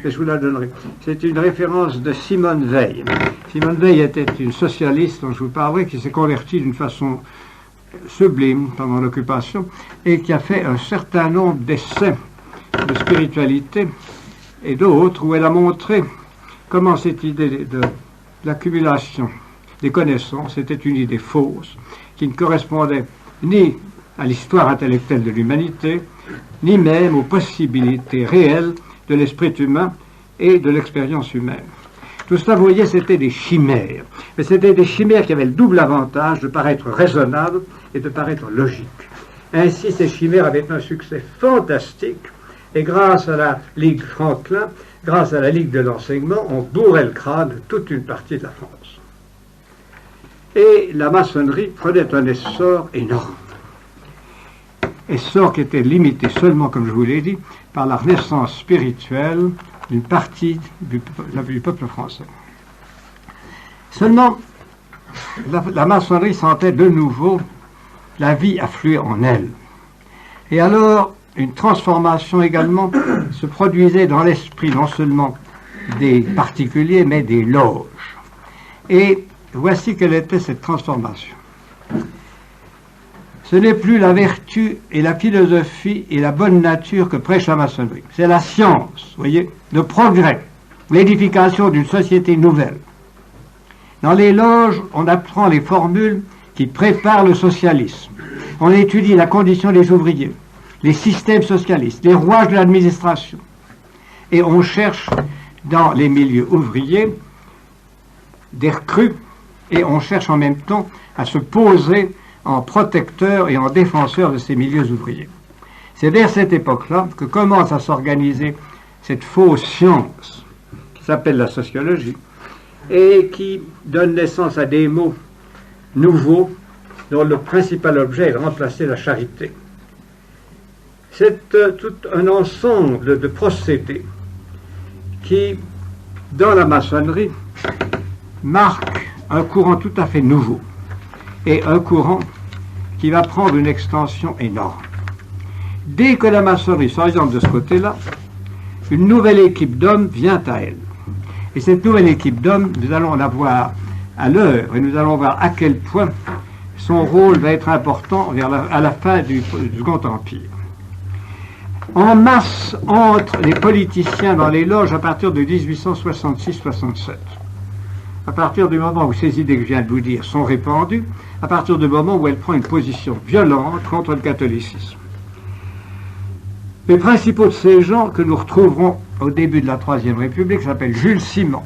mais je vous la donnerai. C'est une référence de Simone Weil. Simone Weil était une socialiste dont je vous parlerai, qui s'est convertie d'une façon sublime pendant l'occupation, et qui a fait un certain nombre d'essais de spiritualité et d'autres, où elle a montré comment cette idée de l'accumulation des connaissances était une idée fausse, qui ne correspondait ni à l'histoire intellectuelle de l'humanité, ni même aux possibilités réelles de l'esprit humain et de l'expérience humaine. Tout cela, vous voyez, c'était des chimères. Mais c'était des chimères qui avaient le double avantage de paraître raisonnables et de paraître logiques. Ainsi, ces chimères avaient un succès fantastique, et grâce à la Ligue Franklin, grâce à la Ligue de l'enseignement, on bourrait le crâne de toute une partie de la France. Et la maçonnerie prenait un essor énorme. Essor qui était limité seulement, comme je vous l'ai dit, par la renaissance spirituelle d'une partie du peuple français. Seulement, la maçonnerie sentait de nouveau la vie affluer en elle. Et alors, une transformation également se produisait dans l'esprit non seulement des particuliers, mais des loges. Et voici quelle était cette transformation. Ce n'est plus la vertu et la philosophie et la bonne nature que prêche la maçonnerie. C'est la science, vous voyez, le progrès, l'édification d'une société nouvelle. Dans les loges, on apprend les formules qui préparent le socialisme. On étudie la condition des ouvriers, les systèmes socialistes, les rouages de l'administration. Et on cherche dans les milieux ouvriers des recrues et on cherche en même temps à se poser en protecteur et en défenseur de ces milieux ouvriers. C'est vers cette époque-là que commence à s'organiser cette fausse science qui s'appelle la sociologie et qui donne naissance à des mots nouveaux dont le principal objet est de remplacer la charité. C'est tout un ensemble de procédés qui, dans la maçonnerie, marque un courant tout à fait nouveau et un courant qui va prendre une extension énorme. Dès que la maçonnerie s'oriente de ce côté-là, une nouvelle équipe d'hommes vient à elle. Et cette nouvelle équipe d'hommes, nous allons la voir à l'heure et nous allons voir à quel point son rôle va être important à la fin du Second Empire. En masse entre les politiciens dans les loges à partir de 1866-67. À partir du moment où ces idées que je viens de vous dire sont répandues, à partir du moment où elle prend une position violente contre le catholicisme. Les principaux de ces gens que nous retrouverons au début de la Troisième République s'appellent Jules Simon,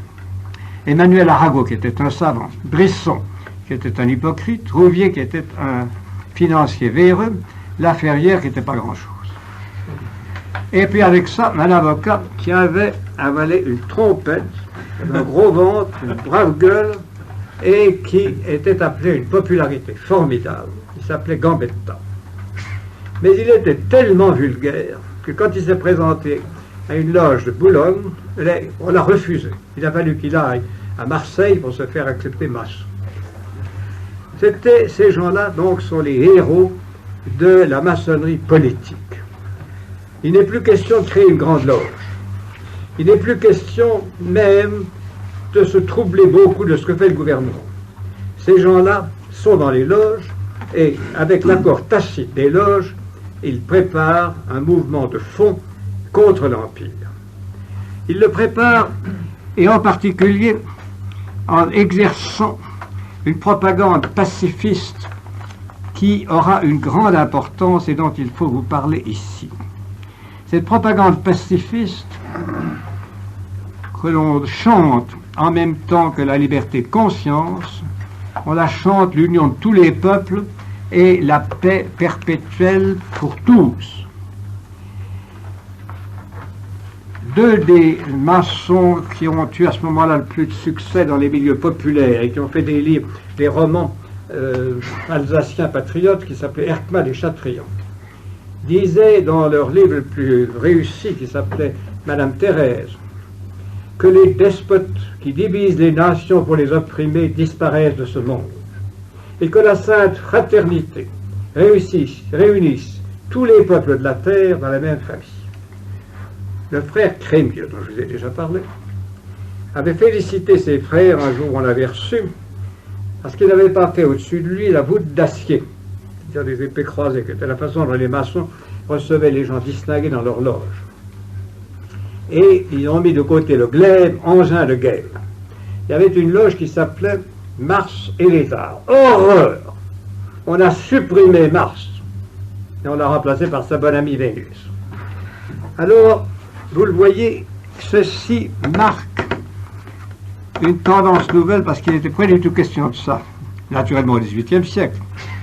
Emmanuel Arago qui était un savant, Brisson qui était un hypocrite, Rouvier qui était un financier véreux, Laferrière qui n'était pas grand-chose. Et puis avec ça, un avocat qui avait avalé une trompette, un gros ventre, une brave gueule, et qui était appelé une popularité formidable. Il s'appelait Gambetta. Mais il était tellement vulgaire que quand il s'est présenté à une loge de Boulogne, on l'a refusé. Il a fallu qu'il aille à Marseille pour se faire accepter maçon. Ces gens-là, donc, sont les héros de la maçonnerie politique. Il n'est plus question de créer une grande loge. Il n'est plus question même de se troubler beaucoup de ce que fait le gouvernement. Ces gens-là sont dans les loges et, avec l'accord tacite des loges, ils préparent un mouvement de fond contre l'Empire. Ils le préparent, et en particulier en exerçant une propagande pacifiste qui aura une grande importance et dont il faut vous parler ici. Cette propagande pacifiste que l'on chante en même temps que la liberté de conscience, on la chante l'union de tous les peuples et la paix perpétuelle pour tous. Deux des maçons qui ont eu à ce moment-là le plus de succès dans les milieux populaires et qui ont fait des livres, des romans alsaciens patriotes qui s'appelaient Erckmann et Chatrian, disaient dans leur livre le plus réussi qui s'appelait Madame Thérèse que les despotes qui divisent les nations pour les opprimer disparaissent de ce monde et que la sainte fraternité réunisse tous les peuples de la terre dans la même famille. Le frère Crémieux, dont je vous ai déjà parlé, avait félicité ses frères un jour où on l'avait reçu parce qu'il n'avait pas fait au-dessus de lui la voûte d'acier, c'est-à-dire des épées croisées, qui était la façon dont les maçons recevaient les gens distingués dans leur loge. Et ils ont mis de côté le glaive, engin de guerre. Il y avait une loge qui s'appelait Mars et les Arts. Horreur! On a supprimé Mars et on l'a remplacé par sa bonne amie Vénus. Alors, vous le voyez, ceci marque une tendance nouvelle parce qu'il n'était pas du tout question de ça. Naturellement au XVIIIe siècle,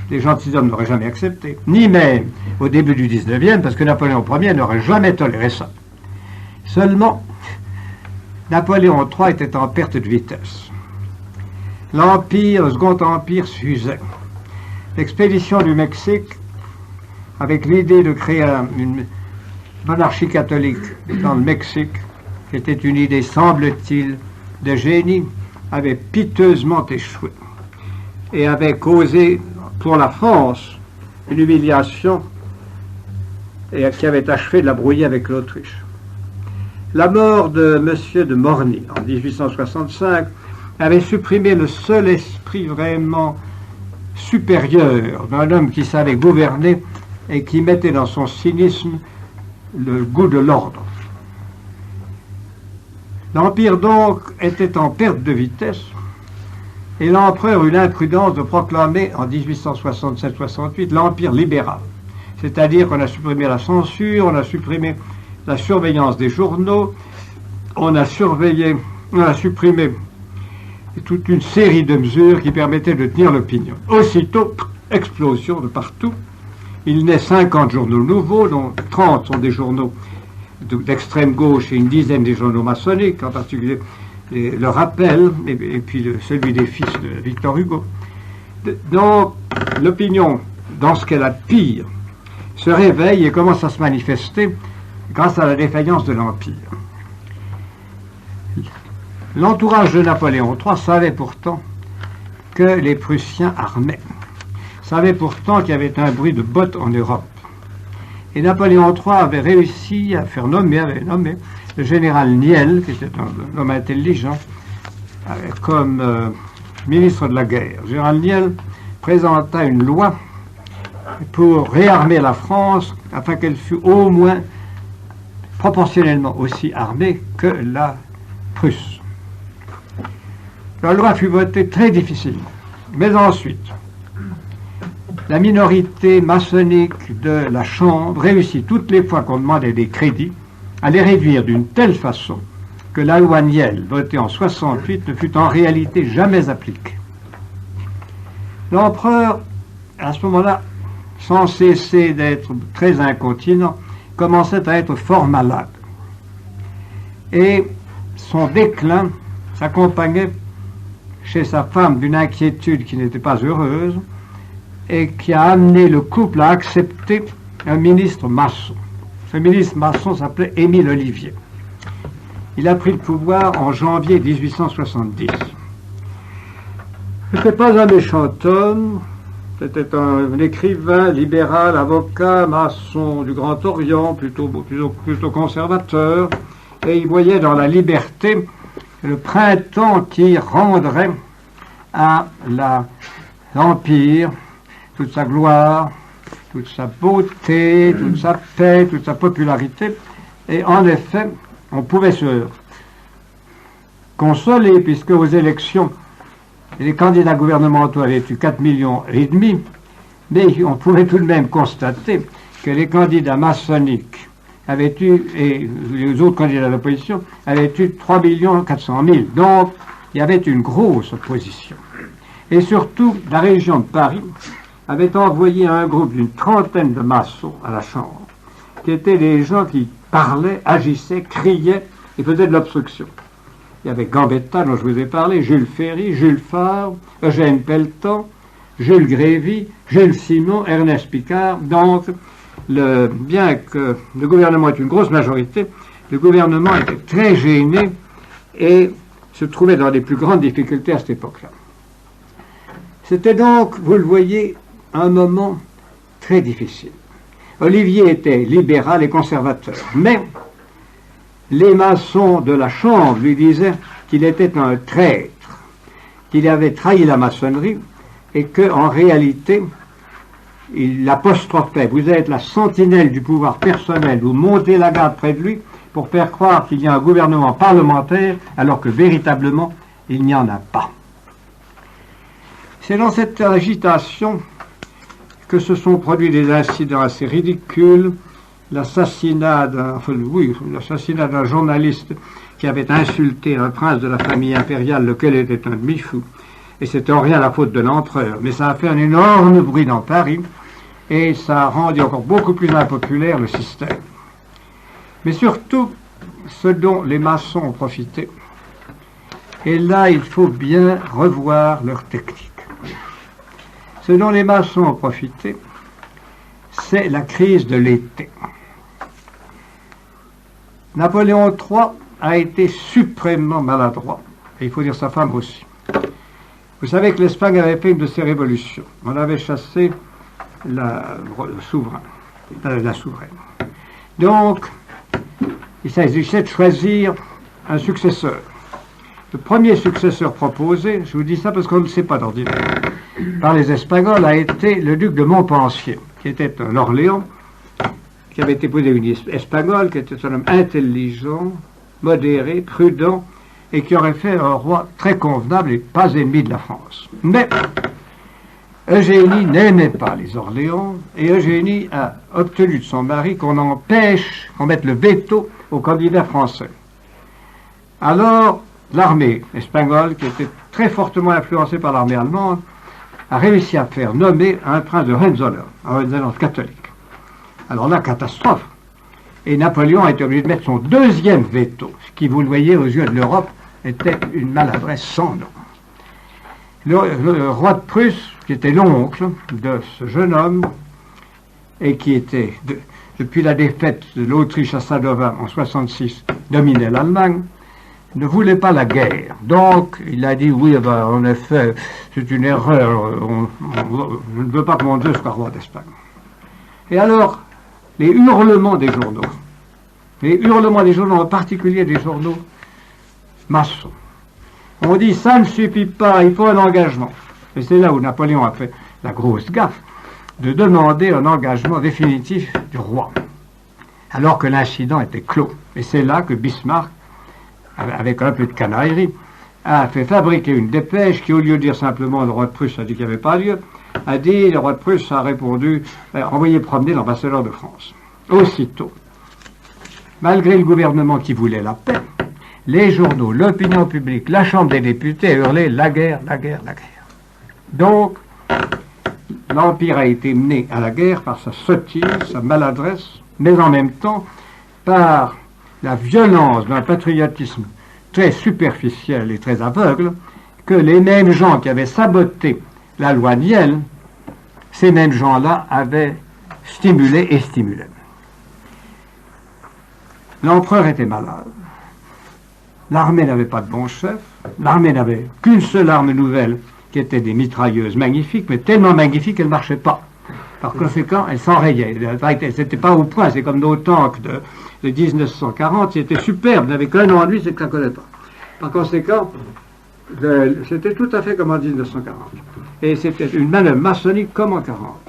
les gentilshommes n'auraient jamais accepté, ni même au début du XIXe, parce que Napoléon Ier n'aurait jamais toléré ça. Seulement, Napoléon III était en perte de vitesse. L'Empire, le Second Empire s'usait. L'expédition du Mexique, avec l'idée de créer une monarchie catholique dans le Mexique, qui était une idée, semble-t-il, de génie, avait piteusement échoué et avait causé pour la France une humiliation et qui avait achevé de la brouiller avec l'Autriche. La mort de M. de Morny en 1865 avait supprimé le seul esprit vraiment supérieur d'un homme qui savait gouverner et qui mettait dans son cynisme le goût de l'ordre. L'Empire donc était en perte de vitesse et l'empereur eut l'imprudence de proclamer en 1867-68 l'Empire libéral. C'est-à-dire qu'on a supprimé la censure, on a supprimé la surveillance des journaux, on a supprimé toute une série de mesures qui permettaient de tenir l'opinion. Aussitôt, explosion de partout. Il naît 50 journaux nouveaux, dont 30 sont des journaux d'extrême gauche et une dizaine des journaux maçonniques, en particulier le Rappel et puis celui des fils de Victor Hugo. Donc, l'opinion, dans ce qu'elle a de pire, se réveille et commence à se manifester grâce à la défaillance de l'Empire. L'entourage de Napoléon III savait pourtant que les Prussiens armaient, savait pourtant qu'il y avait un bruit de bottes en Europe. Et Napoléon III avait réussi à faire nommer, le général Niel, qui était un homme intelligent, comme ministre de la guerre. Le général Niel présenta une loi pour réarmer la France afin qu'elle fût au moins proportionnellement aussi armée que la Prusse. La loi fut votée très difficilement, mais ensuite, la minorité maçonnique de la Chambre réussit toutes les fois qu'on demandait des crédits à les réduire d'une telle façon que la loi Niel, votée en 68, ne fut en réalité jamais appliquée. L'empereur, à ce moment-là, sans cesser d'être très incontinent, commençait à être fort malade. Et son déclin s'accompagnait chez sa femme d'une inquiétude qui n'était pas heureuse et qui a amené le couple à accepter un ministre maçon. Ce ministre maçon s'appelait Émile Ollivier. Il a pris le pouvoir en janvier 1870. Ce n'était pas un méchant homme, c'était un écrivain libéral, avocat, maçon du Grand Orient, plutôt conservateur, et il voyait dans la liberté le printemps qui rendrait à l'Empire toute sa gloire, toute sa beauté, toute sa paix, toute sa popularité. Et en effet, on pouvait se consoler, puisque aux élections, les candidats gouvernementaux avaient eu 4,5 millions, mais on pouvait tout de même constater que les candidats maçonniques avaient eu, et les autres candidats de l'opposition, avaient eu 3,4 millions. Donc, il y avait une grosse opposition. Et surtout, la région de Paris avait envoyé un groupe d'une trentaine de maçons à la Chambre, qui étaient des gens qui parlaient, agissaient, criaient et faisaient de l'obstruction. Il y avait Gambetta, dont je vous ai parlé, Jules Ferry, Jules Favre, Eugène Pelletan, Jules Grévy, Jules Simon, Ernest Picard. Donc, bien que le gouvernement ait une grosse majorité, le gouvernement était très gêné et se trouvait dans les plus grandes difficultés à cette époque-là. C'était donc, vous le voyez, un moment très difficile. Ollivier était libéral et conservateur, mais les maçons de la Chambre lui disaient qu'il était un traître, qu'il avait trahi la maçonnerie et qu'en réalité, il l'apostrophait. Vous êtes la sentinelle du pouvoir personnel, vous montez la garde près de lui pour faire croire qu'il y a un gouvernement parlementaire alors que véritablement, il n'y en a pas. C'est dans cette agitation que se sont produits des incidents assez ridicules, l'assassinat d'un journaliste qui avait insulté un prince de la famille impériale, lequel était un demi-fou. Et c'était en rien la faute de l'empereur, mais ça a fait un énorme bruit dans Paris, et ça a rendu encore beaucoup plus impopulaire le système. Mais surtout, ce dont les maçons ont profité, et là il faut bien revoir leur technique. Ce dont les maçons ont profité, c'est la crise de l'été. Napoléon III a été suprêmement maladroit, et il faut dire sa femme aussi. Vous savez que l'Espagne avait fait une de ses révolutions. On avait chassé la souveraine. Donc, il s'agissait de choisir un successeur. Le premier successeur proposé, je vous dis ça parce qu'on ne le sait pas d'ordinaire, par les Espagnols, a été le duc de Montpensier, qui était un Orléans, qui avait épousé une Espagnole, qui était un homme intelligent, modéré, prudent, et qui aurait fait un roi très convenable et pas ennemi de la France. Mais Eugénie n'aimait pas les Orléans, et Eugénie a obtenu de son mari qu'on mette le veto aux candidats français. Alors, l'armée espagnole, qui était très fortement influencée par l'armée allemande, a réussi à faire nommer un prince de Hohenzollern, un Hohenzollern catholique. Alors là, catastrophe. Et Napoléon a été obligé de mettre son deuxième veto, ce qui, vous le voyez, aux yeux de l'Europe, était une maladresse sans nom. Le roi de Prusse, qui était l'oncle de ce jeune homme, et qui était, depuis la défaite de l'Autriche à Sadowa en 1966, dominait l'Allemagne, ne voulait pas la guerre. Donc, il a dit, oui, en effet, c'est une erreur, je ne veux pas que mon Dieu soit roi d'Espagne. Et alors, les hurlements des journaux, en particulier des journaux maçons, on dit, ça ne suffit pas, il faut un engagement. Et c'est là où Napoléon a fait la grosse gaffe de demander un engagement définitif du roi, alors que l'incident était clos. Et c'est là que Bismarck, avec un peu de canaillerie, a fait fabriquer une dépêche qui, au lieu de dire simplement le roi de Prusse a dit qu'il n'y avait pas lieu, a dit, le roi de Prusse a répondu, envoyez promener l'ambassadeur de France. Aussitôt, malgré le gouvernement qui voulait la paix, les journaux, l'opinion publique, la Chambre des députés hurlaient la guerre, la guerre, la guerre. Donc, l'Empire a été mené à la guerre par sa sottise, sa maladresse, mais en même temps par la violence d'un patriotisme très superficiel et très aveugle que les mêmes gens qui avaient saboté la loi Niel, ces mêmes gens-là avaient stimulé et stimulé. L'empereur était malade. L'armée n'avait pas de bon chef. L'armée n'avait qu'une seule arme nouvelle, qui était des mitrailleuses magnifiques, mais tellement magnifiques qu'elles ne marchaient pas. Par conséquent, elles s'enrayaient. C'était pas au point. C'est comme nos tanks de 1940, c'était superbe. N'avait qu'un ennui, c'est que ça ne collait pas. Par conséquent, c'était tout à fait comme en 1940. Et c'était une manœuvre maçonnique comme en 40.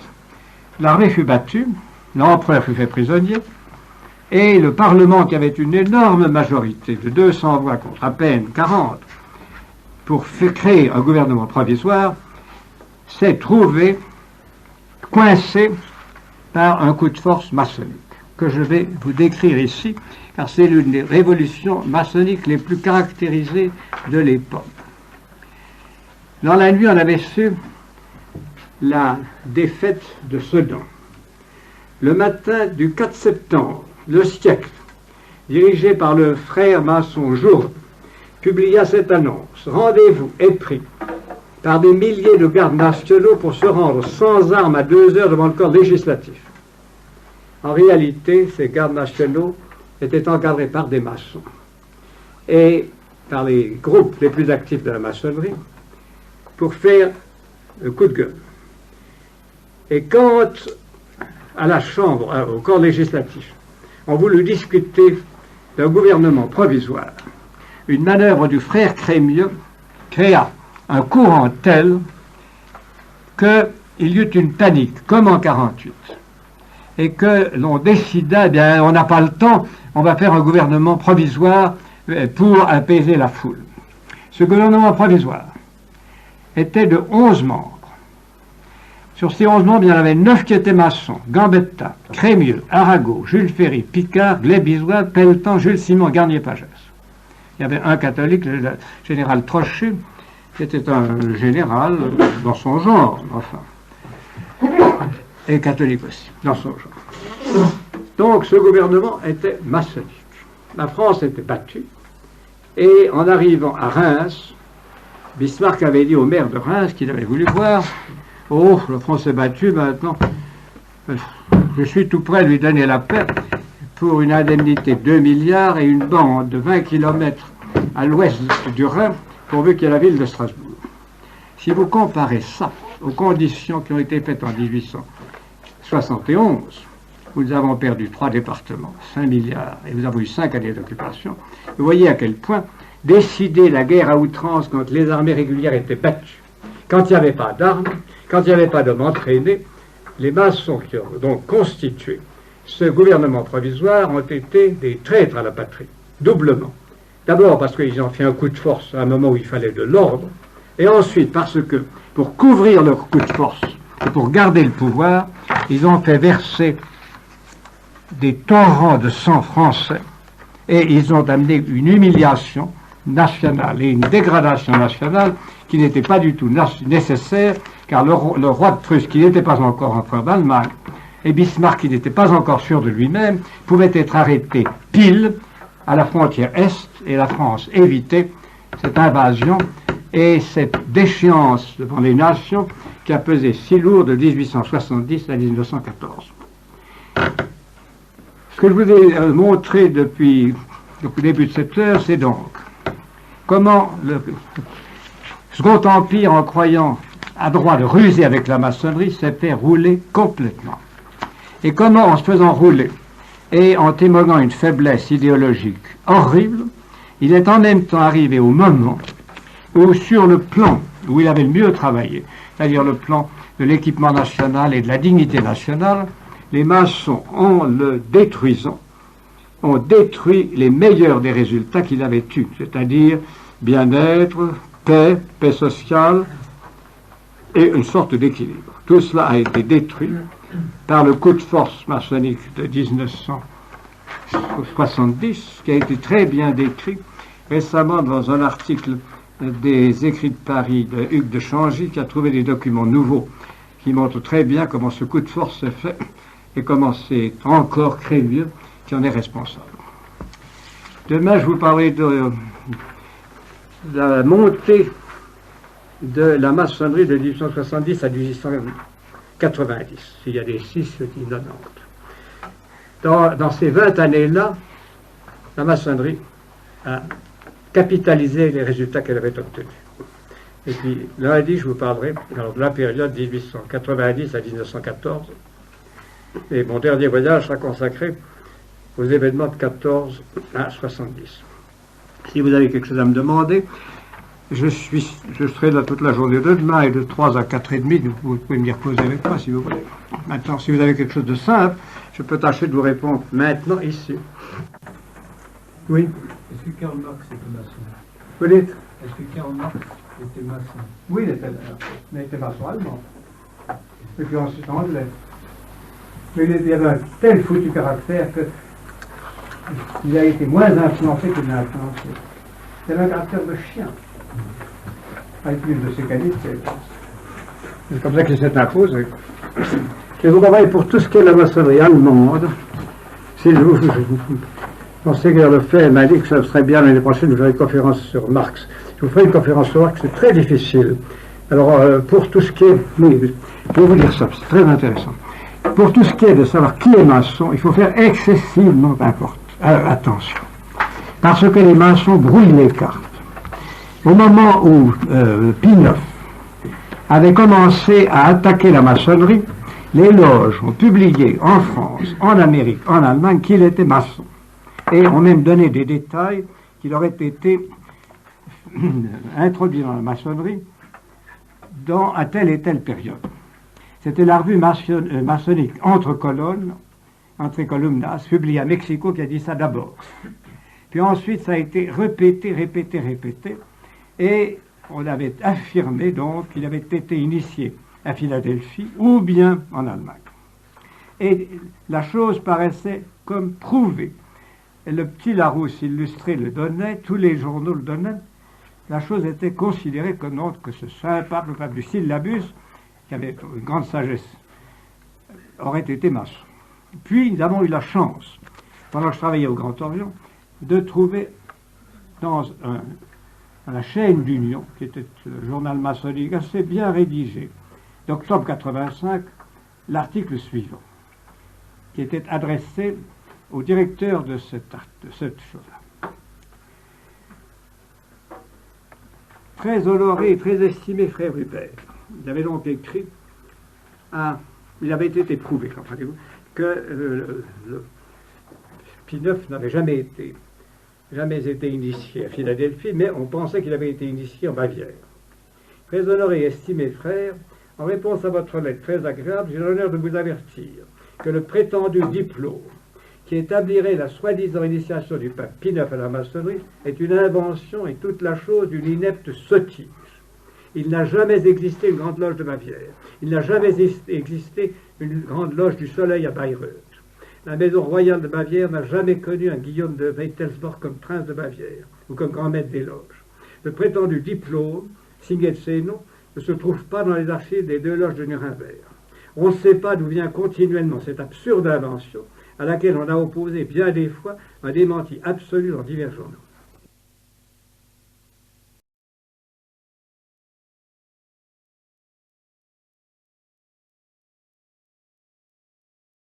L'armée fut battue, l'empereur fut fait prisonnier, et le Parlement, qui avait une énorme majorité de 200 voix contre à peine 40, pour créer un gouvernement provisoire, s'est trouvé coincé par un coup de force maçonnique, que je vais vous décrire ici, car c'est l'une des révolutions maçonniques les plus caractérisées de l'époque. Dans la nuit, on avait su la défaite de Sedan. Le matin du 4 septembre, Le Siècle, dirigé par le frère maçon Jourde, publia cette annonce. Rendez-vous est pris par des milliers de gardes nationaux pour se rendre sans armes à 2 heures devant le corps législatif. En réalité, ces gardes nationaux étaient encadrés par des maçons et par les groupes les plus actifs de la maçonnerie pour faire le coup de gueule. Et quand, à la Chambre, au corps législatif, on voulait discuter d'un gouvernement provisoire, une manœuvre du frère Crémieux créa un courant tel qu'il y eut une panique, comme en 48, et que l'on décida, eh bien, on n'a pas le temps, on va faire un gouvernement provisoire pour apaiser la foule. Ce gouvernement provisoire était de 11 membres. Sur ces 11 membres, il y en avait 9 qui étaient maçons: Gambetta, Crémieux, Arago, Jules Ferry, Picard, Gleybisois, Pelletan, Jules Simon, Garnier-Pagès. Il y avait un catholique, le général Trochu, qui était un général dans son genre, enfin, et catholique aussi, dans son genre. Donc ce gouvernement était maçonnique. la France était battue, et en arrivant à Reims, Bismarck avait dit au maire de Reims qu'il avait voulu voir, « Oh, la France est battue, maintenant, je suis tout prêt de lui donner la paix pour une indemnité de 2 milliards et une bande de 20 kilomètres à l'ouest du Rhin, pourvu qu'il y ait la ville de Strasbourg. » Si vous comparez ça aux conditions qui ont été faites en 1871, où nous avons perdu 3 départements, 5 milliards, et nous avons eu 5 années d'occupation, vous voyez à quel point décider la guerre à outrance quand les armées régulières étaient battues, quand il n'y avait pas d'armes, quand il n'y avait pas d'hommes entraînés, les maçons qui ont donc constitué ce gouvernement provisoire ont été des traîtres à la patrie, doublement. D'abord parce qu'ils ont fait un coup de force à un moment où il fallait de l'ordre, et ensuite parce que, pour couvrir leur coup de force et pour garder le pouvoir, ils ont fait verser des torrents de sang français, et ils ont amené une humiliation nationale et une dégradation nationale qui n'était pas du tout nécessaire, car le roi de Prusse, qui n'était pas encore empereur d'Allemagne, et Bismarck, qui n'était pas encore sûr de lui-même, pouvaient être arrêtés pile à la frontière Est, et la France évitait cette invasion et cette déchéance devant les nations qui a pesé si lourd de 1870 à 1914. Ce que je vous ai montré depuis le début de cette heure, c'est donc comment le Second Empire, en croyant à droit de ruser avec la maçonnerie, s'est fait rouler complètement. Et comment, en se faisant rouler et en témoignant une faiblesse idéologique horrible, il est en même temps arrivé au moment où, sur le plan où il avait le mieux travaillé, c'est-à-dire le plan de l'équipement national et de la dignité nationale, les maçons, en le détruisant, ont détruit les meilleurs des résultats qu'il avait eus, c'est-à-dire bien-être, paix sociale et une sorte d'équilibre. Tout cela a été détruit par le coup de force maçonnique de 1970, qui a été très bien décrit récemment dans un article des Écrits de Paris de Hugues de Changy, qui a trouvé des documents nouveaux qui montrent très bien comment ce coup de force s'est fait et comment c'est encore Crémieux qui en est responsable. Demain, je vous parlerai de la montée de la maçonnerie de 1870 à 1890. Il y a des 6, je dis 90. Dans ces 20 années-là, la maçonnerie a capitalisé les résultats qu'elle avait obtenus. Et puis, lundi, je vous parlerai alors, de la période 1890 à 1914. Et mon dernier voyage sera consacré aux événements de 14 à 70. Si vous avez quelque chose à me demander, je serai là toute la journée de demain et de 3 à 4h30, vous pouvez venir poser avec moi si vous voulez. Maintenant, si vous avez quelque chose de simple, je peux tâcher de vous répondre maintenant ici. Oui. Est-ce que Karl Marx était maçon? Vous dites? Est-ce que Karl Marx était maçon? Oui, il était maçon allemand. Et puis ensuite anglais. Mais il avait un tel foutu caractère qu'il a été moins influencé qu'il n'a influencé. Il avait un caractère de chien, avec une de ses qualités. C'est comme ça qu'il s'est imposé. Je vous travaille pour tout ce qui est la maçonnerie allemande. Si mon secrétaire le fait, m'a dit que ça serait bien l'année prochaine, vous ferai une conférence sur Marx. Je vous ferai une conférence sur Marx, c'est très difficile. Alors, pour tout ce qui est... Oui, je vais vous dire ça, c'est très intéressant. Pour tout ce qui est de savoir qui est maçon, il faut faire excessivement attention. Parce que les maçons brouillent les cartes. Au moment où Pie IX avait commencé à attaquer la maçonnerie, les loges ont publié en France, en Amérique, en Allemagne qu'il était maçon. Et ont même donné des détails qu'il aurait été introduit dans la maçonnerie à telle et telle période. C'était la revue maçonnique Entre Colonnes, Entre Columnas, publiée à Mexico, qui a dit ça d'abord. Puis ensuite, ça a été répété, et on avait affirmé donc qu'il avait été initié à Philadelphie ou bien en Allemagne. Et la chose paraissait comme prouvée. Et le petit Larousse illustré le donnait, tous les journaux le donnaient. La chose était considérée comme autre que ce saint pape, le pape du Syllabus, qui avait une grande sagesse, aurait été maçon. Puis, nous avons eu la chance, pendant que je travaillais au Grand Orient, de trouver dans la chaîne d'Union, qui était le journal maçonnique assez bien rédigé, d'octobre 85, l'article suivant, qui était adressé au directeur de cette chose-là. Très honoré et très estimé frère Rupert, il avait donc écrit, il avait été prouvé, que le Pie IX n'avait jamais été initié à Philadelphie, mais on pensait qu'il avait été initié en Bavière. Très honoré et estimé frère, en réponse à votre lettre très agréable, j'ai l'honneur de vous avertir que le prétendu diplôme qui établirait la soi-disant initiation du pape Pie IX à la maçonnerie est une invention et toute la chose d'une inepte sottise. Il n'a jamais existé une grande loge de Bavière. Il n'a jamais existé une grande loge du Soleil à Bayreuth. La maison royale de Bavière n'a jamais connu un Guillaume de Wettelsborch comme prince de Bavière ou comme grand maître des loges. Le prétendu diplôme, signé de ses noms, ne se trouve pas dans les archives des 2 loges de Nuremberg. On ne sait pas d'où vient continuellement cette absurde invention à laquelle on a opposé bien des fois un démenti absolu dans divers journaux.